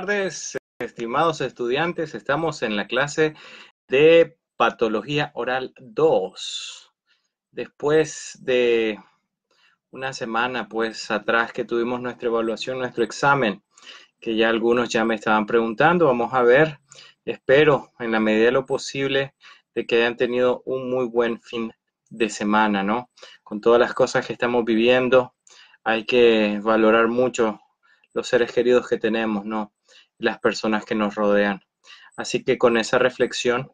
tardes, estimados estudiantes. Estamos en la clase de Patología Oral 2. Después de una semana, pues, atrás que tuvimos nuestra evaluación, nuestro examen, que ya algunos ya me estaban preguntando. Vamos a ver, espero, en la medida de lo posible, de que hayan tenido un muy buen fin de semana, ¿no? Con todas las cosas que estamos viviendo, hay que valorar mucho los seres queridos que tenemos, ¿no? Las personas que nos rodean. Así que con esa reflexión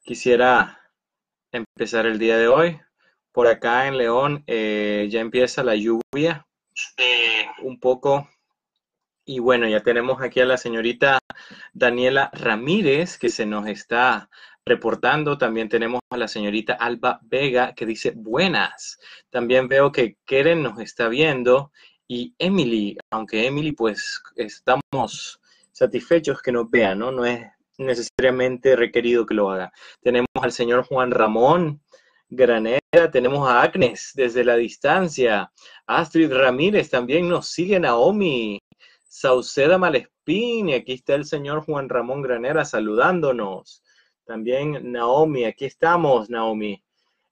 quisiera empezar el día de hoy. Por acá en León ya empieza la lluvia un poco. Y bueno, ya tenemos aquí a la señorita Daniela Ramírez que se nos está reportando. También tenemos a la señorita Alba Vega que dice buenas. También veo que Keren nos está viendo y Emily, aunque Emily pues estamos satisfechos que nos vea, ¿no? No es necesariamente requerido que lo haga. Tenemos al señor Juan Ramón Granera, tenemos a Agnes desde la distancia, Astrid Ramírez también nos sigue, Naomi Sauceda Malespín, y aquí está el señor Juan Ramón Granera saludándonos. También Naomi, aquí estamos, Naomi,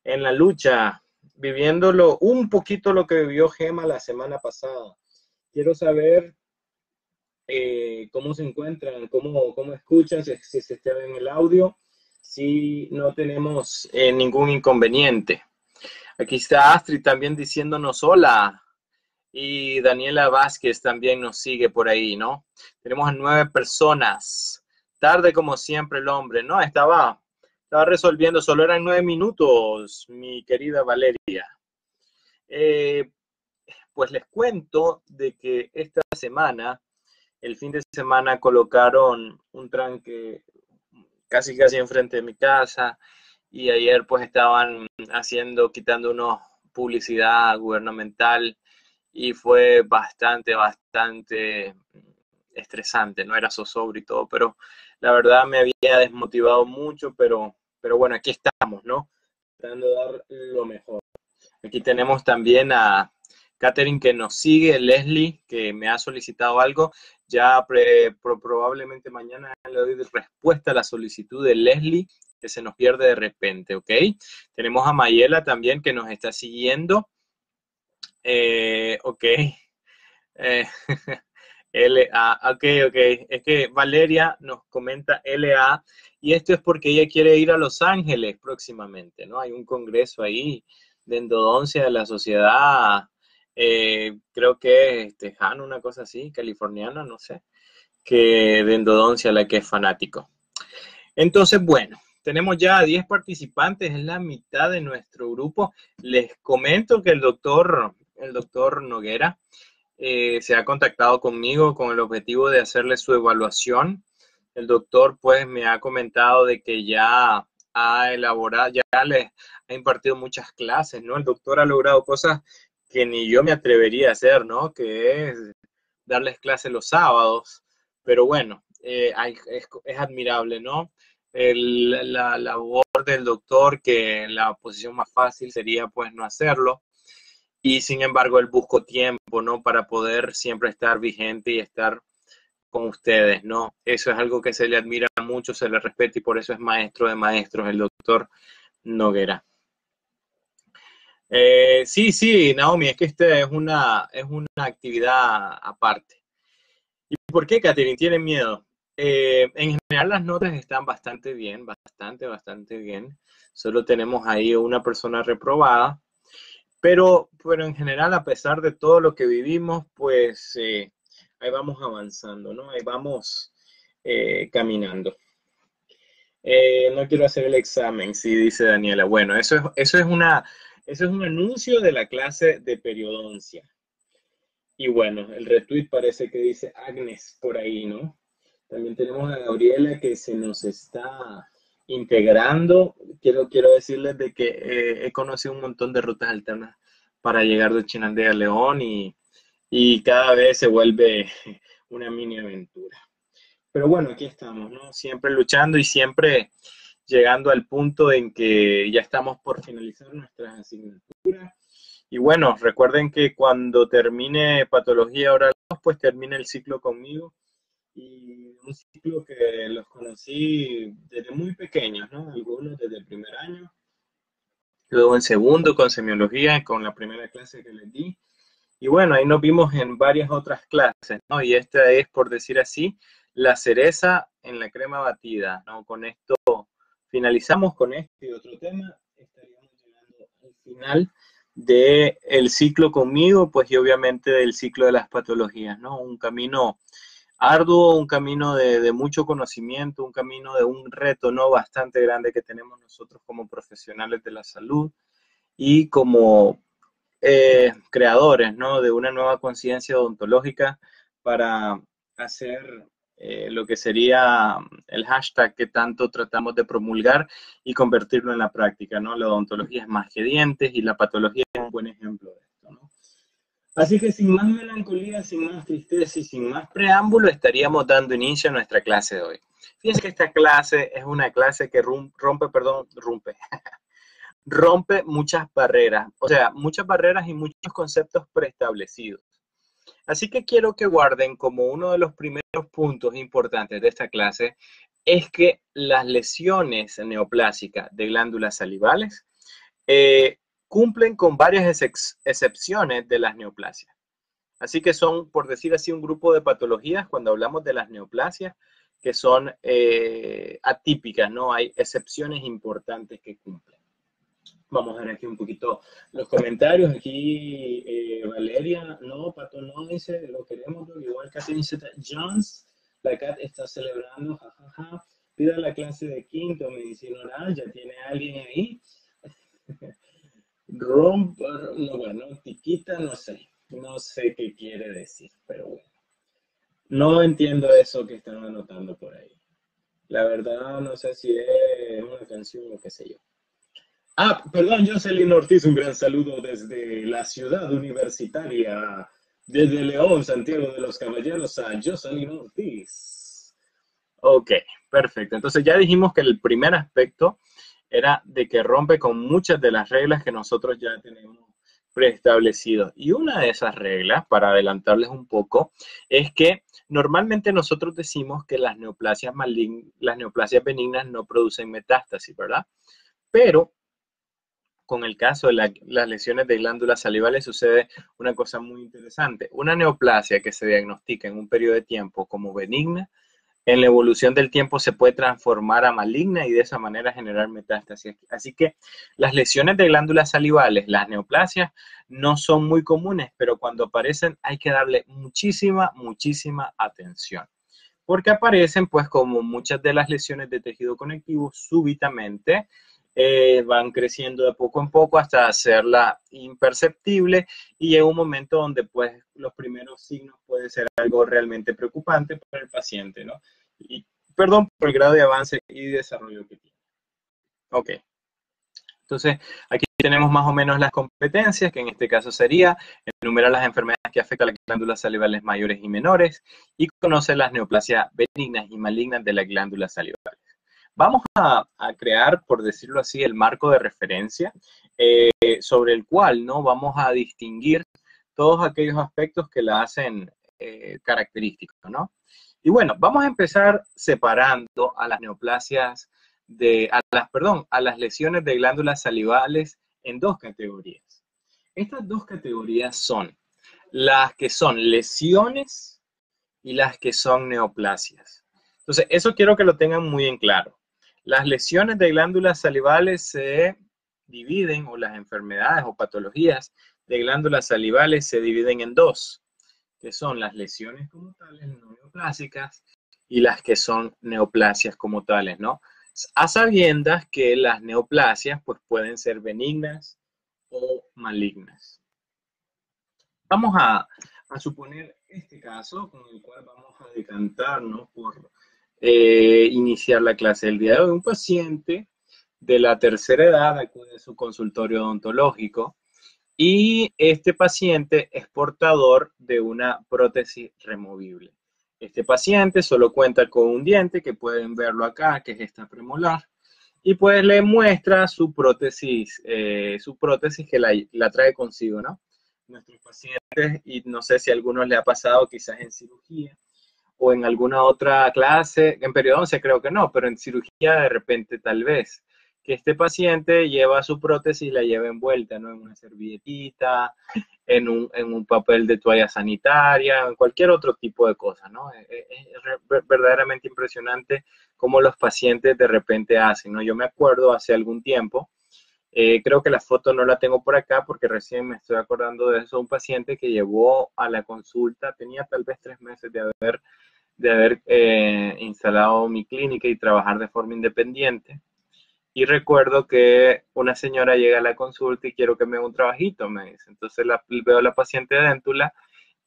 en la lucha, viviéndolo un poquito lo que vivió Gema la semana pasada. Quiero saber cómo se encuentran, cómo escuchan, si se está en el audio, si no tenemos ningún inconveniente. Aquí está Astrid también diciéndonos hola. Y Daniela Vázquez también nos sigue por ahí, ¿no? Tenemos a 9 personas. Tarde como siempre el hombre, ¿no? Estaba resolviendo, solo eran 9 minutos, mi querida Valeria. Pues les cuento de que esta semana, el fin de semana, colocaron un tranque casi enfrente de mi casa y ayer pues estaban quitando una publicidad gubernamental y fue bastante estresante, no era zozobra y todo, pero la verdad me había desmotivado mucho, pero bueno, aquí estamos, ¿no? Tratando de dar lo mejor. Aquí tenemos también a Catherine que nos sigue, Leslie que me ha solicitado algo, ya probablemente mañana le doy respuesta a la solicitud de Leslie que se nos pierde de repente, ¿ok? Tenemos a Mayela también que nos está siguiendo, ok. LA, ok. Es que Valeria nos comenta LA y esto es porque ella quiere ir a Los Ángeles próximamente, ¿no? Hay un congreso ahí de endodoncia de la sociedad, creo que es tejano, una cosa así, californiana, no sé, que de endodoncia la que es fanático. Entonces, bueno, tenemos ya 10 participantes, es la mitad de nuestro grupo. Les comento que el doctor Noguera se ha contactado conmigo con el objetivo de hacerle su evaluación. El doctor pues me ha comentado de que ya ha elaborado, ya le ha impartido muchas clases, ¿no? El doctor ha logrado cosas que ni yo me atrevería a hacer, ¿no? Que es darles clases los sábados, pero bueno, es admirable, ¿no? La labor del doctor, que la posición más fácil sería pues no hacerlo, y sin embargo él buscó tiempo, ¿no? Para poder siempre estar vigente y estar con ustedes, ¿no? Eso es algo que se le admira mucho, se le respeta y por eso es maestro de maestros, el doctor Noguera. Sí, Naomi, es que esta es una actividad aparte. ¿Y por qué, Catherine, tiene miedo? En general las notas están bastante bien, bastante bien. Solo tenemos ahí una persona reprobada. Pero en general, a pesar de todo lo que vivimos, pues ahí vamos avanzando, ¿no? Ahí vamos caminando. No quiero hacer el examen, sí, dice Daniela. Bueno, eso es un anuncio de la clase de periodoncia. Y bueno, el retweet parece que dice Agnes por ahí, ¿no? También tenemos a Gabriela que se nos está integrando. Quiero decirles de que he conocido un montón de rutas alternas para llegar de Chinandega a León y cada vez se vuelve una mini aventura. Pero bueno, aquí estamos, ¿no? Siempre luchando y siempre llegando al punto en que ya estamos por finalizar nuestras asignaturas. Y bueno, recuerden que cuando termine Patología Oral 2, pues termina el ciclo conmigo y un ciclo que los conocí desde muy pequeños, ¿no? Algunos desde el primer año, luego en segundo con semiología, con la primera clase que les di. Y bueno, ahí nos vimos en varias otras clases, ¿no? Y esta es, por decir así, la cereza en la crema batida, ¿no? Con esto finalizamos con este y otro tema. Estaríamos llegando al final del ciclo conmigo, pues y obviamente del ciclo de las patologías, ¿no? Un camino arduo, un camino de mucho conocimiento, un camino de un reto, ¿no? Bastante grande que tenemos nosotros como profesionales de la salud y como creadores, ¿no? De una nueva conciencia odontológica para hacer lo que sería el hashtag que tanto tratamos de promulgar y convertirlo en la práctica, ¿no? La odontología es más que dientes y la patología es un buen ejemplo de esto, ¿no? Así que sin más melancolía, sin más tristeza y sin más preámbulo, estaríamos dando inicio a nuestra clase de hoy. Fíjense que esta clase es una clase que rompe muchas barreras, o sea, muchas barreras y muchos conceptos preestablecidos. Así que quiero que guarden como uno de los primeros puntos importantes de esta clase es que las lesiones neoplásicas de glándulas salivales cumplen con varias excepciones de las neoplasias. Así que son, por decir así, un grupo de patologías cuando hablamos de las neoplasias que son atípicas, ¿no? Hay excepciones importantes que cumplen. Vamos a ver aquí un poquito los comentarios. Aquí Valeria, no, Pato no dice, lo queremos, igual casi dice Jones, la CAT está celebrando, jajaja. Pida la clase de quinto, medicina oral, ya tiene alguien ahí. No, bueno, tiquita, no sé qué quiere decir, pero bueno. No entiendo eso que están anotando por ahí. La verdad, no sé si es una canción o qué sé yo. Ah, perdón, Jocelyn Ortiz, un gran saludo desde la ciudad universitaria, desde León, Santiago de los Caballeros, a Jocelyn Ortiz. Ok, perfecto. Entonces ya dijimos que el primer aspecto era de que rompe con muchas de las reglas que nosotros ya tenemos preestablecidas. Y una de esas reglas, para adelantarles un poco, es que normalmente nosotros decimos que las neoplasias benignas no producen metástasis, ¿verdad? Pero con el caso de las lesiones de glándulas salivales sucede una cosa muy interesante. Una neoplasia que se diagnostica en un periodo de tiempo como benigna, en la evolución del tiempo se puede transformar a maligna y de esa manera generar metástasis. Así que las lesiones de glándulas salivales, las neoplasias, no son muy comunes, pero cuando aparecen hay que darle muchísima, muchísima atención. Porque aparecen, pues, como muchas de las lesiones de tejido conectivo, súbitamente van creciendo de poco en poco hasta hacerla imperceptible y llega un momento donde, pues, los primeros signos pueden ser algo realmente preocupante para el paciente, ¿no? Y, perdón por el grado de avance y desarrollo que tiene. Ok. Entonces, aquí tenemos más o menos las competencias, que en este caso sería enumerar las enfermedades que afectan a las glándulas salivales mayores y menores y conocer las neoplasias benignas y malignas de las glándulas salivales. Vamos a crear, por decirlo así, el marco de referencia sobre el cual no vamos a distinguir todos aquellos aspectos que la hacen característicos, ¿no? Y bueno, vamos a empezar separando a las neoplasias a las lesiones de glándulas salivales en dos categorías. Estas dos categorías son las que son lesiones y las que son neoplasias. Entonces, eso quiero que lo tengan muy en claro. Las lesiones de glándulas salivales se dividen, o las enfermedades o patologías de glándulas salivales se dividen en dos, que son las lesiones como tales, no neoplásicas, y las que son neoplasias como tales, ¿no? A sabiendas que las neoplasias pues pueden ser benignas o malignas. Vamos a suponer este caso con el cual vamos a decantarnos por iniciar la clase del día de hoy. Un paciente de la tercera edad acude a su consultorio odontológico y este paciente es portador de una prótesis removible. Este paciente solo cuenta con un diente, que pueden verlo acá, que es esta premolar, y pues le muestra su prótesis que la trae consigo, ¿no? Nuestros pacientes, y no sé si a algunos le ha pasado quizás en cirugía, o en alguna otra clase, en periodoncia creo que no, pero en cirugía de repente tal vez, que este paciente lleva su prótesis y la lleva envuelta, ¿no? En una servilletita, en un papel de toalla sanitaria, en cualquier otro tipo de cosa, ¿no? Verdaderamente impresionante cómo los pacientes de repente hacen, ¿no? Yo me acuerdo hace algún tiempo, creo que la foto no la tengo por acá porque recién me estoy acordando de eso, un paciente que llevó a la consulta, tenía tal vez 3 meses de haber instalado mi clínica y trabajar de forma independiente. Y recuerdo que una señora llega a la consulta y quiero que me haga un trabajito, me dice. Entonces veo a la paciente déntula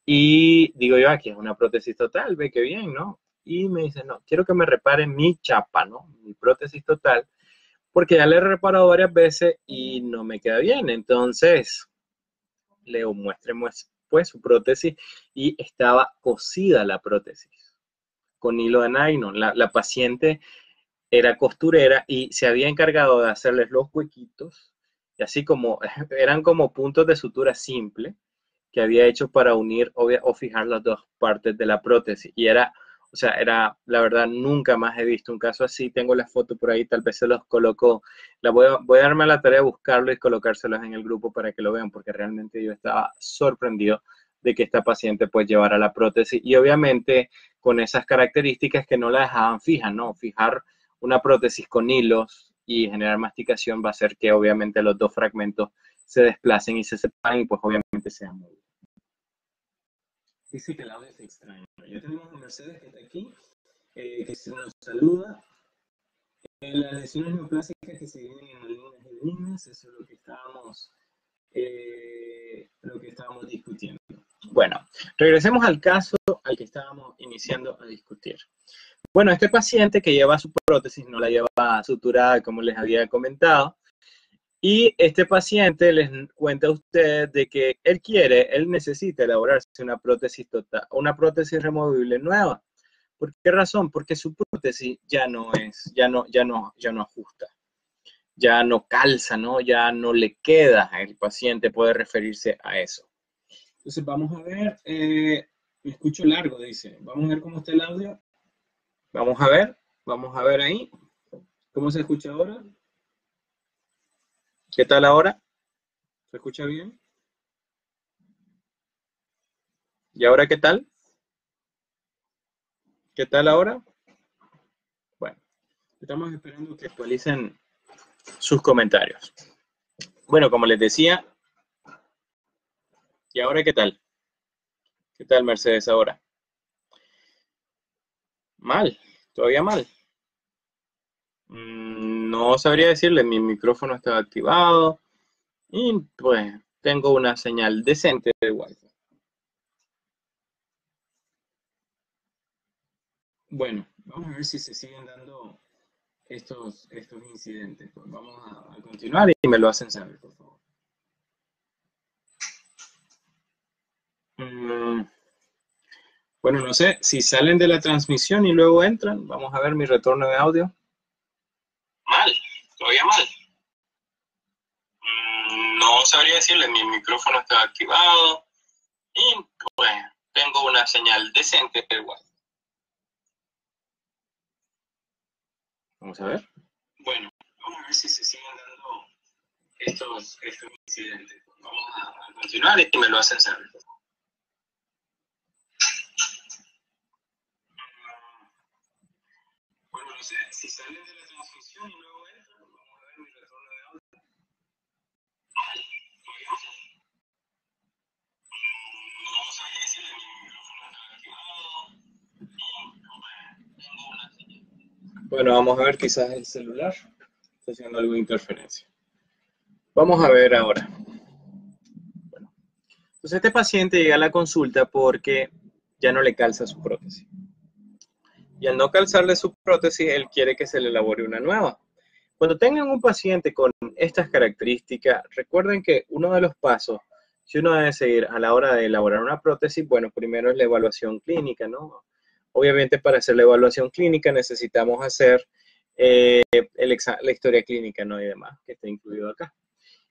y digo yo, aquí es una prótesis total, ve qué bien, ¿no? Y me dice, no, quiero que me repare mi chapa, ¿no? Mi prótesis total, porque ya le he reparado varias veces y no me queda bien. Entonces, le muestre pues su prótesis y estaba cosida la prótesis con hilo de nylon. La paciente era costurera y se había encargado de hacerles los huequitos, y así como eran como puntos de sutura simple que había hecho para unir o fijar las dos partes de la prótesis. Y era, o sea, era, la verdad, nunca más he visto un caso así. Tengo la foto por ahí, tal vez se los coloco. Voy a darme la tarea de buscarlo y colocárselos en el grupo para que lo vean, porque realmente yo estaba sorprendido de que esta paciente pues llevara la prótesis y obviamente con esas características que no la dejaban fija, ¿no? Fijar una prótesis con hilos y generar masticación va a hacer que obviamente los dos fragmentos se desplacen y se separen y pues obviamente sean muy. Dice que el audio es extraño. Ya tenemos a Mercedes que está aquí, que se nos saluda. Las lesiones neoplásicas que se vienen en alumnas y niñas, eso es lo que estábamos discutiendo. Bueno, regresemos al caso al que estábamos iniciando a discutir. Bueno, este paciente que lleva su prótesis no la lleva suturada, como les había comentado, y este paciente les cuenta a ustedes de que él necesita elaborarse una prótesis total, una prótesis removible nueva. ¿Por qué razón? Porque su prótesis ya no ajusta, ya no calza, ¿no? Ya no le queda. El paciente puede referirse a eso. Entonces vamos a ver, me escucho largo, dice. Vamos a ver cómo está el audio. Vamos a ver ahí. ¿Cómo se escucha ahora? ¿Qué tal ahora? ¿Se escucha bien? ¿Y ahora qué tal? ¿Qué tal ahora? Bueno, estamos esperando que actualicen sus comentarios. Bueno, como les decía, ¿y ahora qué tal? ¿Qué tal, Mercedes, ahora? Mal, todavía mal. No sabría decirle, mi micrófono estaba activado y pues tengo una señal decente de Wi-Fi. Bueno, vamos a ver si se siguen dando estos incidentes. Pues vamos a continuar y me lo hacen saber, por favor. Bueno, no sé si salen de la transmisión y luego entran. Vamos a ver mi retorno de audio. Mal, todavía mal. No sabría decirle, mi micrófono está activado y pues tengo una señal decente de Wi-Fi. Vamos a ver. Bueno, vamos a ver si se siguen dando estos incidentes. Vamos a continuar y me lo hacen saber. Bueno, no sé si salen de la transmisión y luego entran. Vamos a ver mi retorno de audio. No sabría decirle, mi micrófono está activado y tengo una señal. Bueno, vamos a ver quizás el celular está haciendo alguna interferencia. Vamos a ver ahora. Bueno, entonces este paciente llega a la consulta porque ya no le calza su prótesis. Y al no calzarle su prótesis, él quiere que se le elabore una nueva. Cuando tengan un paciente con estas características, recuerden que uno de los pasos que uno debe seguir a la hora de elaborar una prótesis, bueno, primero es la evaluación clínica, ¿no? Obviamente para hacer la evaluación clínica necesitamos hacer la historia clínica, ¿no? Y demás, que está incluido acá.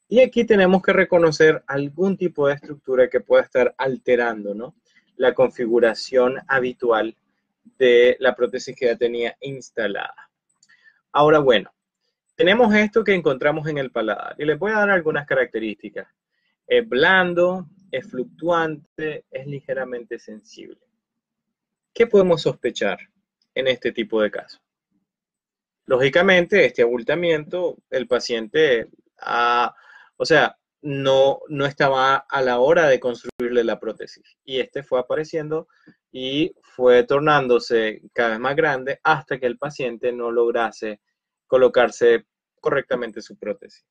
Y aquí tenemos que reconocer algún tipo de estructura que pueda estar alterando, ¿no? La configuración habitual de la prótesis que ya tenía instalada. Ahora, bueno, tenemos esto que encontramos en el paladar y les voy a dar algunas características. Es blando, es fluctuante, es ligeramente sensible. ¿Qué podemos sospechar en este tipo de casos? Lógicamente, este abultamiento, el paciente, o sea, no estaba a la hora de construirle la prótesis y este fue apareciendo y fue tornándose cada vez más grande hasta que el paciente no lograse colocarse correctamente su prótesis.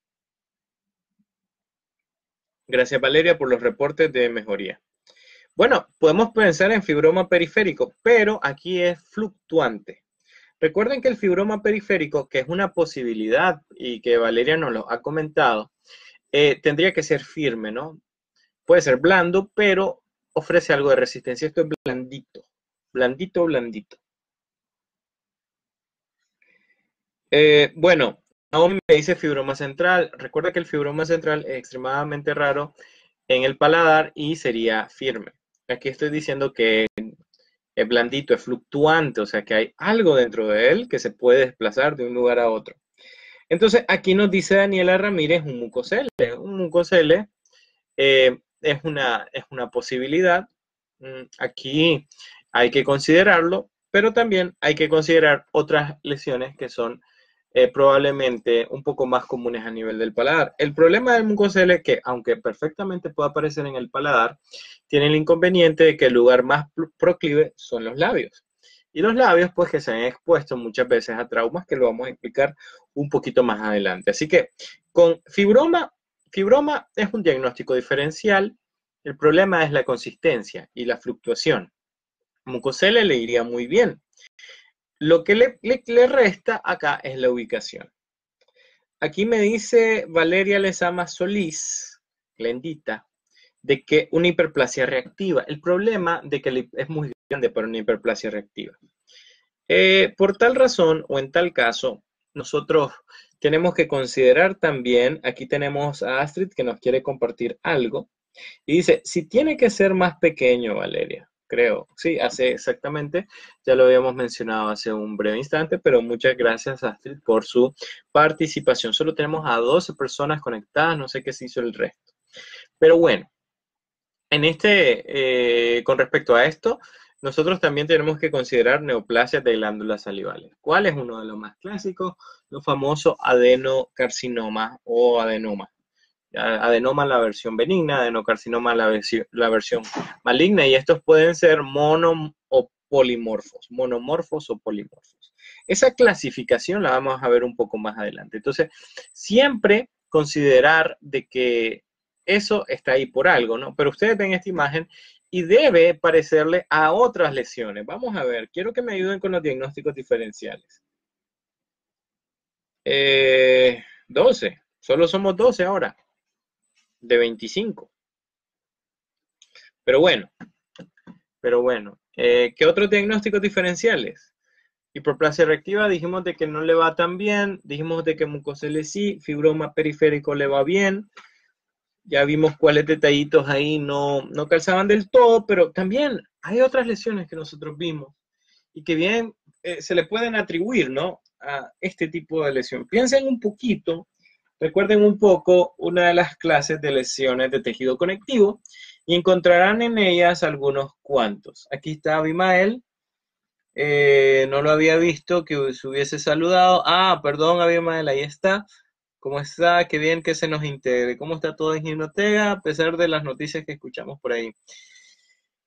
Gracias, Valeria, por los reportes de mejoría. Bueno, podemos pensar en fibroma periférico, pero aquí es fluctuante. Recuerden que el fibroma periférico, que es una posibilidad y que Valeria nos lo ha comentado, tendría que ser firme, ¿no? Puede ser blando, pero ofrece algo de resistencia. Esto es blandito, blandito, blandito. Bueno, Naomi me dice fibroma central. Recuerda que el fibroma central es extremadamente raro en el paladar y sería firme. Aquí estoy diciendo que es blandito, es fluctuante, o sea que hay algo dentro de él que se puede desplazar de un lugar a otro. Entonces, aquí nos dice Daniela Ramírez un mucocele. Un mucocele es una posibilidad. Aquí hay que considerarlo, pero también hay que considerar otras lesiones que son probablemente un poco más comunes a nivel del paladar. El problema del mucocele es que, aunque perfectamente puede aparecer en el paladar, tiene el inconveniente de que el lugar más proclive son los labios. Y los labios, pues, que se han expuesto muchas veces a traumas que lo vamos a explicar un poquito más adelante. Así que con fibroma es un diagnóstico diferencial. El problema es la consistencia y la fluctuación. Mucocele le iría muy bien. Lo que le resta acá es la ubicación. Aquí me dice Valeria Lezama Solís, Glendita, de que una hiperplasia reactiva. El problema de que es muy grande para una hiperplasia reactiva. Por tal razón, o en tal caso, nosotros tenemos que considerar también, aquí tenemos a Astrid que nos quiere compartir algo, y dice, si tiene que ser más pequeño, Valeria, creo, sí, hace exactamente, ya lo habíamos mencionado hace un breve instante, pero muchas gracias, Astrid, por su participación. Solo tenemos a 12 personas conectadas, no sé qué se hizo el resto. Pero bueno, con respecto a esto, nosotros también tenemos que considerar neoplasias de glándulas salivales. ¿Cuál es uno de los más clásicos? Los famosos adenocarcinomas o adenoma. Adenoma la versión benigna, adenocarcinoma la versión maligna, y estos pueden ser monomorfos o polimorfos. Esa clasificación la vamos a ver un poco más adelante. Entonces, siempre considerar de que eso está ahí por algo, ¿no? Pero ustedes ven esta imagen y debe parecerle a otras lesiones. Vamos a ver, quiero que me ayuden con los diagnósticos diferenciales. 12, solo somos 12 ahora, de 25. Pero bueno, ¿qué otros diagnósticos diferenciales? Hiperplasia reactiva, dijimos de que no le va tan bien, dijimos de que mucocele sí, fibroma periférico le va bien, ya vimos cuáles detallitos ahí no calzaban del todo, pero también hay otras lesiones que nosotros vimos y que bien se le pueden atribuir, ¿no? A este tipo de lesión. Piensen un poquito, recuerden un poco una de las clases de lesiones de tejido conectivo y encontrarán en ellas algunos cuantos. Aquí está Abimael, no lo había visto que se hubiese saludado. Ah, perdón, Abimael, ahí está. ¿Cómo está? Qué bien que se nos integre. ¿Cómo está todo en Ginotega? A pesar de las noticias que escuchamos por ahí.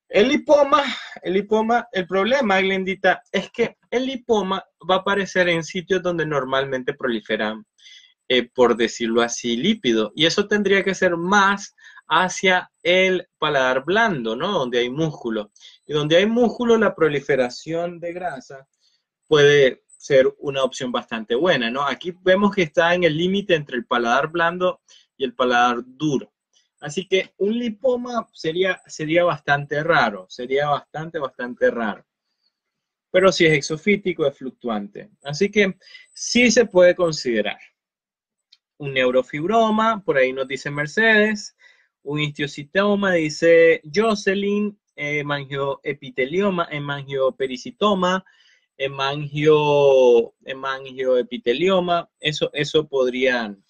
El lipoma, el problema, Glendita, es que el lipoma va a aparecer en sitios donde normalmente proliferan, por decirlo así, lípidos. Y eso tendría que ser más hacia el paladar blando, ¿no? Donde hay músculo. Y donde hay músculo, la proliferación de grasa puede ser una opción bastante buena, ¿no? Aquí vemos que está en el límite entre el paladar blando y el paladar duro. Así que un lipoma sería bastante raro, sería bastante raro. Pero si es exofítico, es fluctuante. Así que sí se puede considerar. Un neurofibroma, por ahí nos dice Mercedes. Un histiocitoma, dice Jocelyn. hemangioepitelioma, hemangiopericitoma, hemangioepitelioma. Esos podrían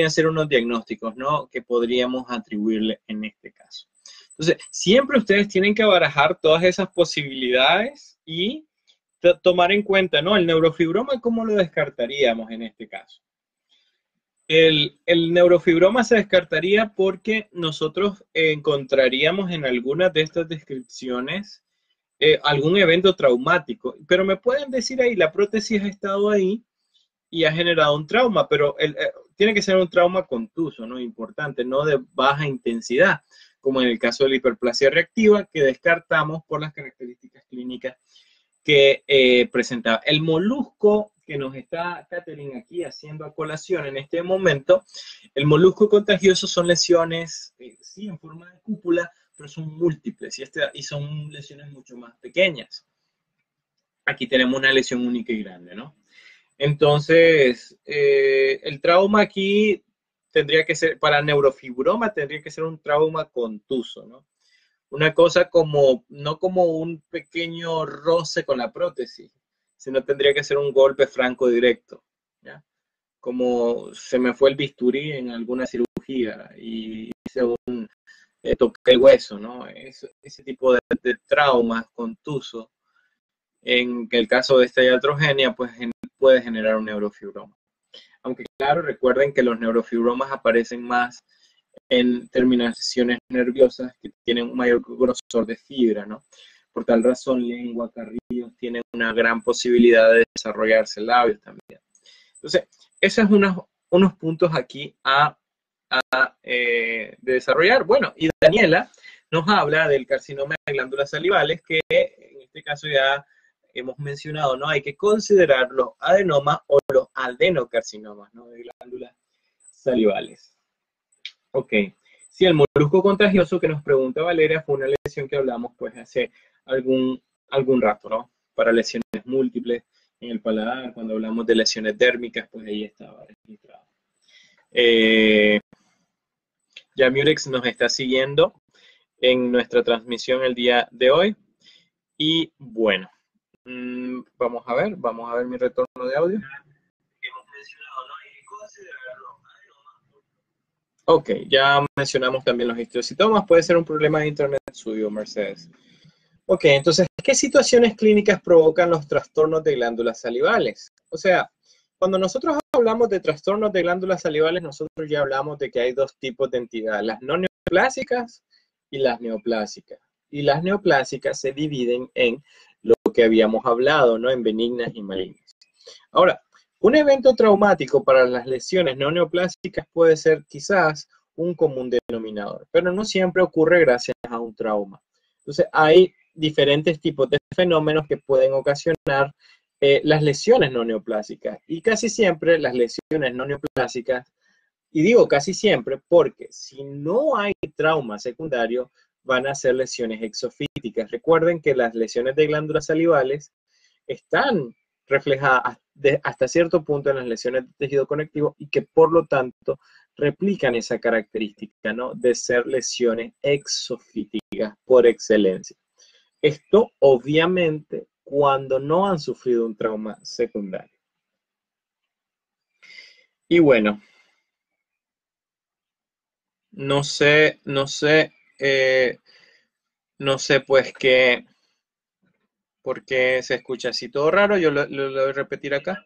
ser unos diagnósticos, ¿no?, que podríamos atribuirle en este caso. Entonces, siempre ustedes tienen que barajar todas esas posibilidades y tomar en cuenta, ¿no?, el neurofibroma, ¿cómo lo descartaríamos en este caso? El neurofibroma se descartaría porque nosotros encontraríamos en algunas de estas descripciones algún evento traumático. Pero me pueden decir ahí, la prótesis ha estado ahí y ha generado un trauma, pero tiene que ser un trauma contuso, ¿no? Importante, no de baja intensidad, como en el caso de la hiperplasia reactiva, que descartamos por las características clínicas que presentaba. El molusco que nos está Catherine aquí haciendo a colación en este momento, el molusco contagioso son lesiones, sí, en forma de cúpula, pero son múltiples y son lesiones mucho más pequeñas. Aquí tenemos una lesión única y grande, ¿no? Entonces, el trauma aquí tendría que ser, para neurofibroma, tendría que ser un trauma contuso, ¿no? Una cosa como, no como un pequeño roce con la prótesis, sino tendría que ser un golpe franco directo, ¿ya? Como se me fue el bisturí en alguna cirugía y hice toqué el hueso, ¿no? Ese tipo de traumas contusos, en el caso de esta iatrogenia, pues puede generar un neurofibroma. Aunque claro, recuerden que los neurofibromas aparecen más en terminaciones nerviosas que tienen un mayor grosor de fibra, ¿no? Por tal razón, lengua, carrillos tienen una gran posibilidad de desarrollarse, labios también. Entonces, esos son unos puntos aquí de desarrollar. Bueno, y Daniela nos habla del carcinoma de glándulas salivales, que en este caso ya hemos mencionado, ¿no? Hay que considerar los adenomas o los adenocarcinomas, ¿no?, de glándulas salivales. Ok. Sí, el molusco contagioso que nos pregunta Valeria fue una lesión que hablamos pues hace algún rato, ¿no? Para lesiones múltiples en el paladar, cuando hablamos de lesiones dérmicas, pues ahí estaba registrado. Ya Murex nos está siguiendo en nuestra transmisión el día de hoy. Y bueno, vamos a ver mi retorno de audio. Ok, ya mencionamos también los histiocytomas. Puede ser un problema de internet suyo, Mercedes. Ok, entonces, ¿qué situaciones clínicas provocan los trastornos de glándulas salivales? O sea, cuando nosotros hablamos de trastornos de glándulas salivales, nosotros ya hablamos de que hay dos tipos de entidades, las no neoplásicas y las neoplásicas. Y las neoplásicas se dividen en lo que habíamos hablado, ¿no?, en benignas y malignas. Ahora, un evento traumático para las lesiones no neoplásicas puede ser quizás un común denominador, pero no siempre ocurre gracias a un trauma. Entonces, hay diferentes tipos de fenómenos que pueden ocasionar las lesiones no neoplásicas. Y casi siempre las lesiones no neoplásicas, y digo casi siempre porque si no hay trauma secundario, van a ser lesiones exofíticas. Recuerden que las lesiones de glándulas salivales están reflejadas hasta cierto punto en las lesiones de tejido conectivo y que por lo tanto replican esa característica, ¿no?, de ser lesiones exofíticas por excelencia. Esto obviamente cuando no han sufrido un trauma secundario. Y bueno, no sé pues por qué se escucha así todo raro. Yo lo voy a repetir acá.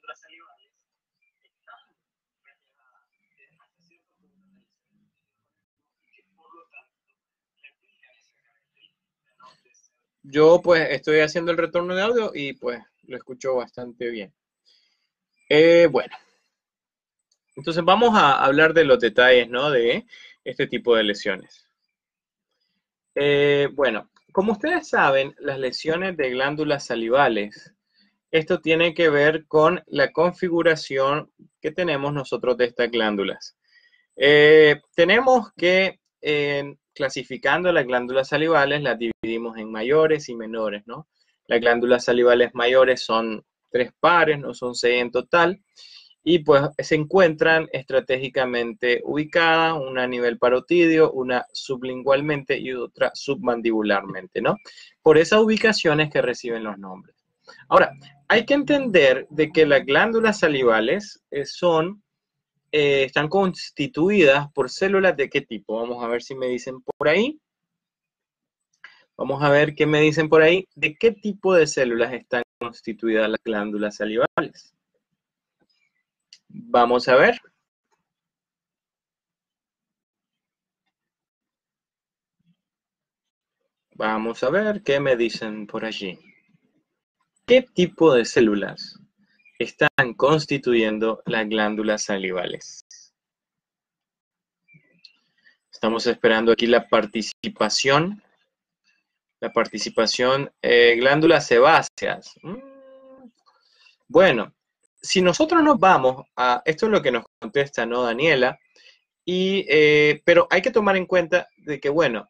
Yo pues estoy haciendo el retorno de audio y pues lo escucho bastante bien. Bueno, entonces vamos a hablar de los detalles, ¿no?, de este tipo de lesiones. Bueno, como ustedes saben, las lesiones de glándulas salivales, esto tiene que ver con la configuración que tenemos nosotros de estas glándulas. Tenemos que, clasificando las glándulas salivales, las dividimos en mayores y menores, ¿no? Las glándulas salivales mayores son 3 pares, no son 6 en total. y pues se encuentran estratégicamente ubicadas, una a nivel parotidio, una sublingualmente y otra submandibularmente, ¿no? Por esas ubicaciones que reciben los nombres. Ahora, hay que entender de que las glándulas salivales están constituidas por células de qué tipo. Vamos a ver si me dicen por ahí. Vamos a ver qué me dicen por ahí. ¿De qué tipo de células están constituidas las glándulas salivales? Vamos a ver. Vamos a ver qué me dicen por allí. ¿Qué tipo de células están constituyendo las glándulas salivales? Estamos esperando aquí la participación. Glándulas sebáceas. Bueno, si nosotros nos vamos a, esto es lo que nos contesta, ¿no, Daniela? Pero hay que tomar en cuenta de que, bueno,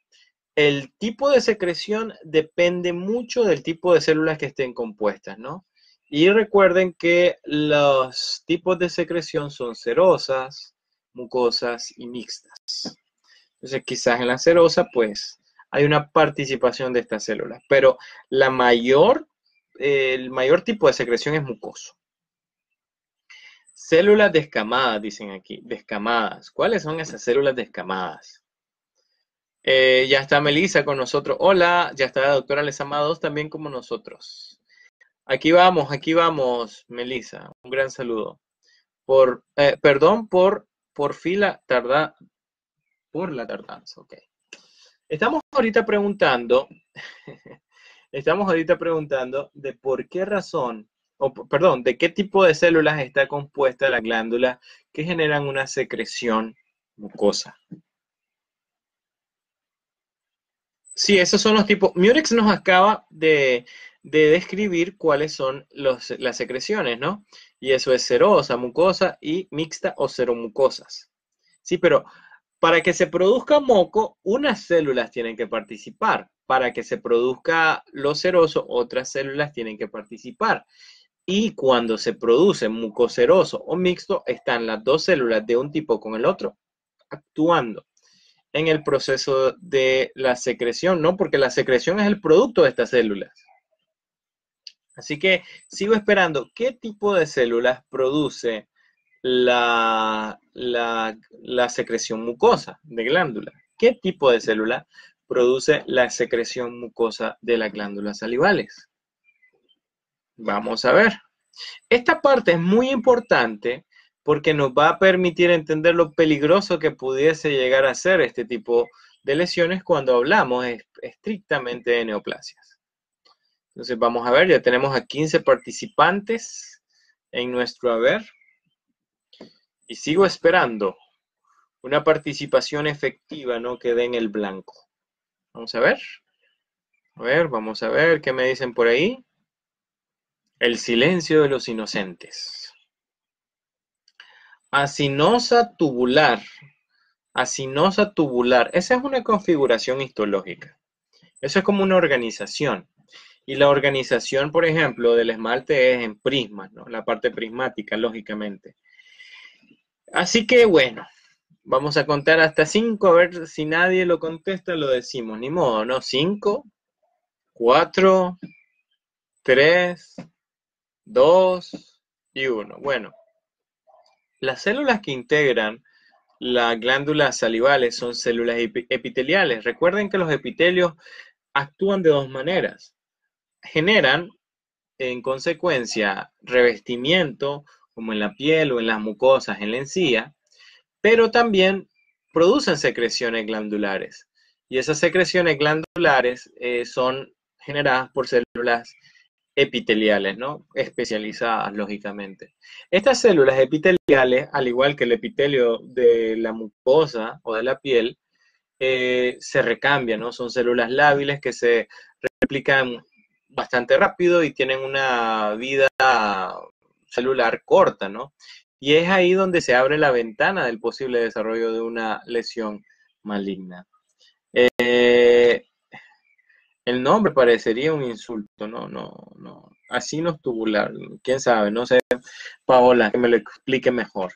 el tipo de secreción depende mucho del tipo de células que estén compuestas, ¿no? Y recuerden que los tipos de secreción son serosas, mucosas y mixtas. Entonces, quizás en la serosa, pues, hay una participación de estas células, pero el mayor tipo de secreción es mucoso. Células descamadas, dicen aquí, descamadas. ¿Cuáles son esas células descamadas? Ya está Melissa con nosotros. Hola, ya está la doctora Les Amados también como nosotros. Aquí vamos, Melissa. Un gran saludo. Perdón por la tardanza, ok. Estamos ahorita preguntando de por qué razón, perdón, de qué tipo de células está compuesta la glándula que generan una secreción mucosa. Sí, esos son los tipos. Murex nos acaba de describir cuáles son las secreciones, ¿no? Y eso es serosa, mucosa y mixta o seromucosas. Sí, pero para que se produzca moco, unas células tienen que participar. Para que se produzca lo seroso, otras células tienen que participar. Y cuando se produce mucoseroso o mixto, están las dos células de un tipo con el otro actuando en el proceso de la secreción, ¿no? Porque la secreción es el producto de estas células. Así que sigo esperando qué tipo de células produce la secreción mucosa de glándula. ¿Qué tipo de célula produce la secreción mucosa de las glándulas salivales? Vamos a ver. Esta parte es muy importante porque nos va a permitir entender lo peligroso que pudiese llegar a ser este tipo de lesiones cuando hablamos estrictamente de neoplasias. Entonces vamos a ver, ya tenemos a 15 participantes en nuestro haber y sigo esperando una participación efectiva, no quede en el blanco. Vamos a ver. Vamos a ver qué me dicen por ahí. El silencio de los inocentes. Acinosa tubular. Acinosa tubular. Esa es una configuración histológica. Eso es como una organización. Y la organización, por ejemplo, del esmalte es en prismas, ¿no? La parte prismática, lógicamente. Así que, bueno, vamos a contar hasta 5, a ver si nadie lo contesta, lo decimos. Ni modo, ¿no? 5, 4, 3, 2 y 1. Bueno, las células que integran las glándulas salivales son células epiteliales. Recuerden que los epitelios actúan de dos maneras. Generan, en consecuencia, revestimiento, como en la piel o en las mucosas, en la encía, pero también producen secreciones glandulares. Y esas secreciones glandulares son generadas por células epiteliales, ¿no? Especializadas, lógicamente. Estas células epiteliales, al igual que el epitelio de la mucosa o de la piel, se recambian, ¿no? Son células lábiles que se replican bastante rápido y tienen una vida celular corta, ¿no? Y es ahí donde se abre la ventana del posible desarrollo de una lesión maligna. El nombre parecería un insulto, no, no, no. Así no es tubular. ¿Quién sabe? No sé, Paola, que me lo explique mejor.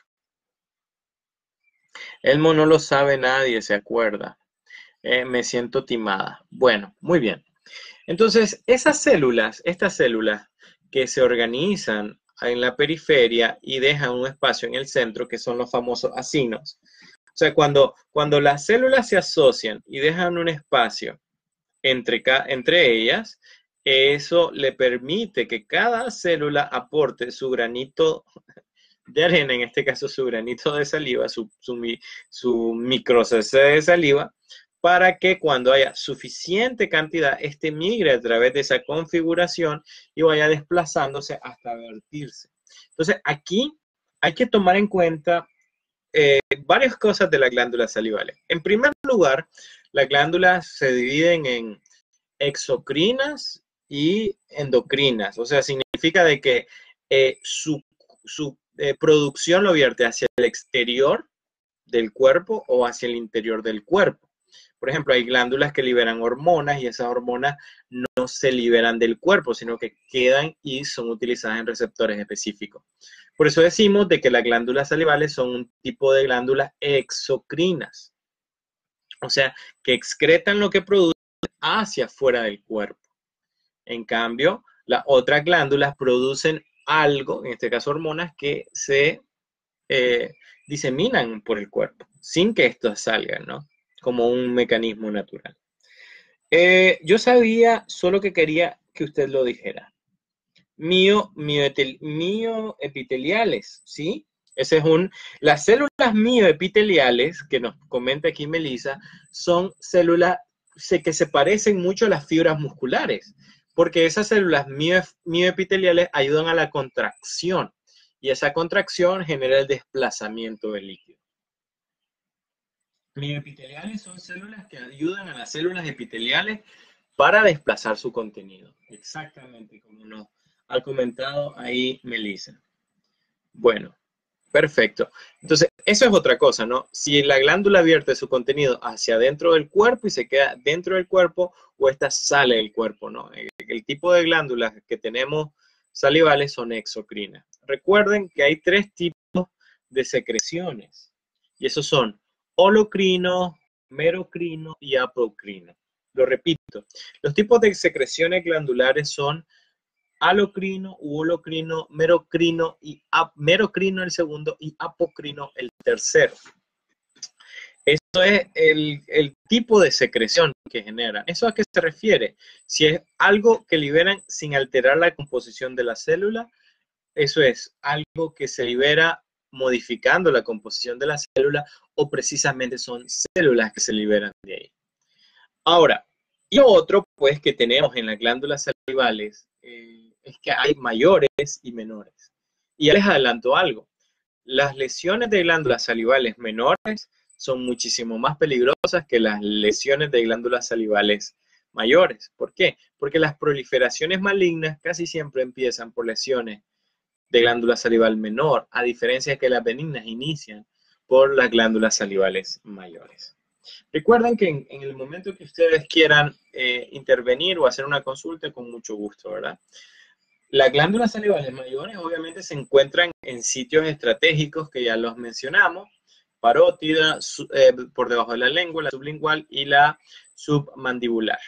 Elmo no lo sabe nadie, se acuerda. Me siento timada. Bueno, muy bien. Entonces, estas células que se organizan en la periferia y dejan un espacio en el centro, que son los famosos acinos. O sea, cuando las células se asocian y dejan un espacio entre ellas, eso le permite que cada célula aporte su granito de arena, en este caso su granito de saliva, su microcese de saliva, para que cuando haya suficiente cantidad, este migre a través de esa configuración y vaya desplazándose hasta vertirse. Entonces, aquí hay que tomar en cuenta varias cosas de las glándulas salivales. En primer lugar, las glándulas se dividen en exocrinas y endocrinas. O sea, significa de que su producción lo vierte hacia el exterior del cuerpo o hacia el interior del cuerpo. Por ejemplo, hay glándulas que liberan hormonas y esas hormonas no se liberan del cuerpo, sino que quedan y son utilizadas en receptores específicos. Por eso decimos de que las glándulas salivales son un tipo de glándulas exocrinas, o sea, que excretan lo que producen hacia afuera del cuerpo. En cambio, las otras glándulas producen algo, en este caso hormonas, que se eh, diseminan por el cuerpo, sin que estos salgan, ¿no? Como un mecanismo natural. Yo sabía, solo que quería que usted lo dijera. Mioepiteliales, ¿sí? Las células mioepiteliales, que nos comenta aquí Melissa, son células que se parecen mucho a las fibras musculares, porque esas células mioepiteliales ayudan a la contracción, y esa contracción genera el desplazamiento del líquido. Mioepiteliales son células que ayudan a las células epiteliales para desplazar su contenido. Exactamente como nos ha comentado ahí Melissa. Bueno, perfecto. Entonces, eso es otra cosa, ¿no? Si la glándula vierte su contenido hacia dentro del cuerpo y se queda dentro del cuerpo, o esta sale del cuerpo, ¿no? El tipo de glándulas que tenemos salivales son exocrinas. Recuerden que hay tres tipos de secreciones, y esos son holocrino, merocrino y apocrino. Lo repito, los tipos de secreciones glandulares son alocrino, holocrino, merocrino el segundo y apocrino el tercero. Eso es el tipo de secreción que generan. ¿Eso a qué se refiere? Si es algo que liberan sin alterar la composición de la célula, eso es algo que se libera modificando la composición de la célula, o precisamente son células que se liberan de ahí. Ahora, y lo otro pues que tenemos en las glándulas salivales es que hay mayores y menores. Y ya les adelanto algo. Las lesiones de glándulas salivales menores son muchísimo más peligrosas que las lesiones de glándulas salivales mayores. ¿Por qué? Porque las proliferaciones malignas casi siempre empiezan por lesiones de glándula salival menor, a diferencia de que las benignas inician por las glándulas salivales mayores. Recuerden que en el momento que ustedes quieran intervenir o hacer una consulta, con mucho gusto, ¿verdad? Las glándulas salivales mayores obviamente se encuentran en sitios estratégicos que ya los mencionamos: parótida, por debajo de la lengua, la sublingual y la submandibular.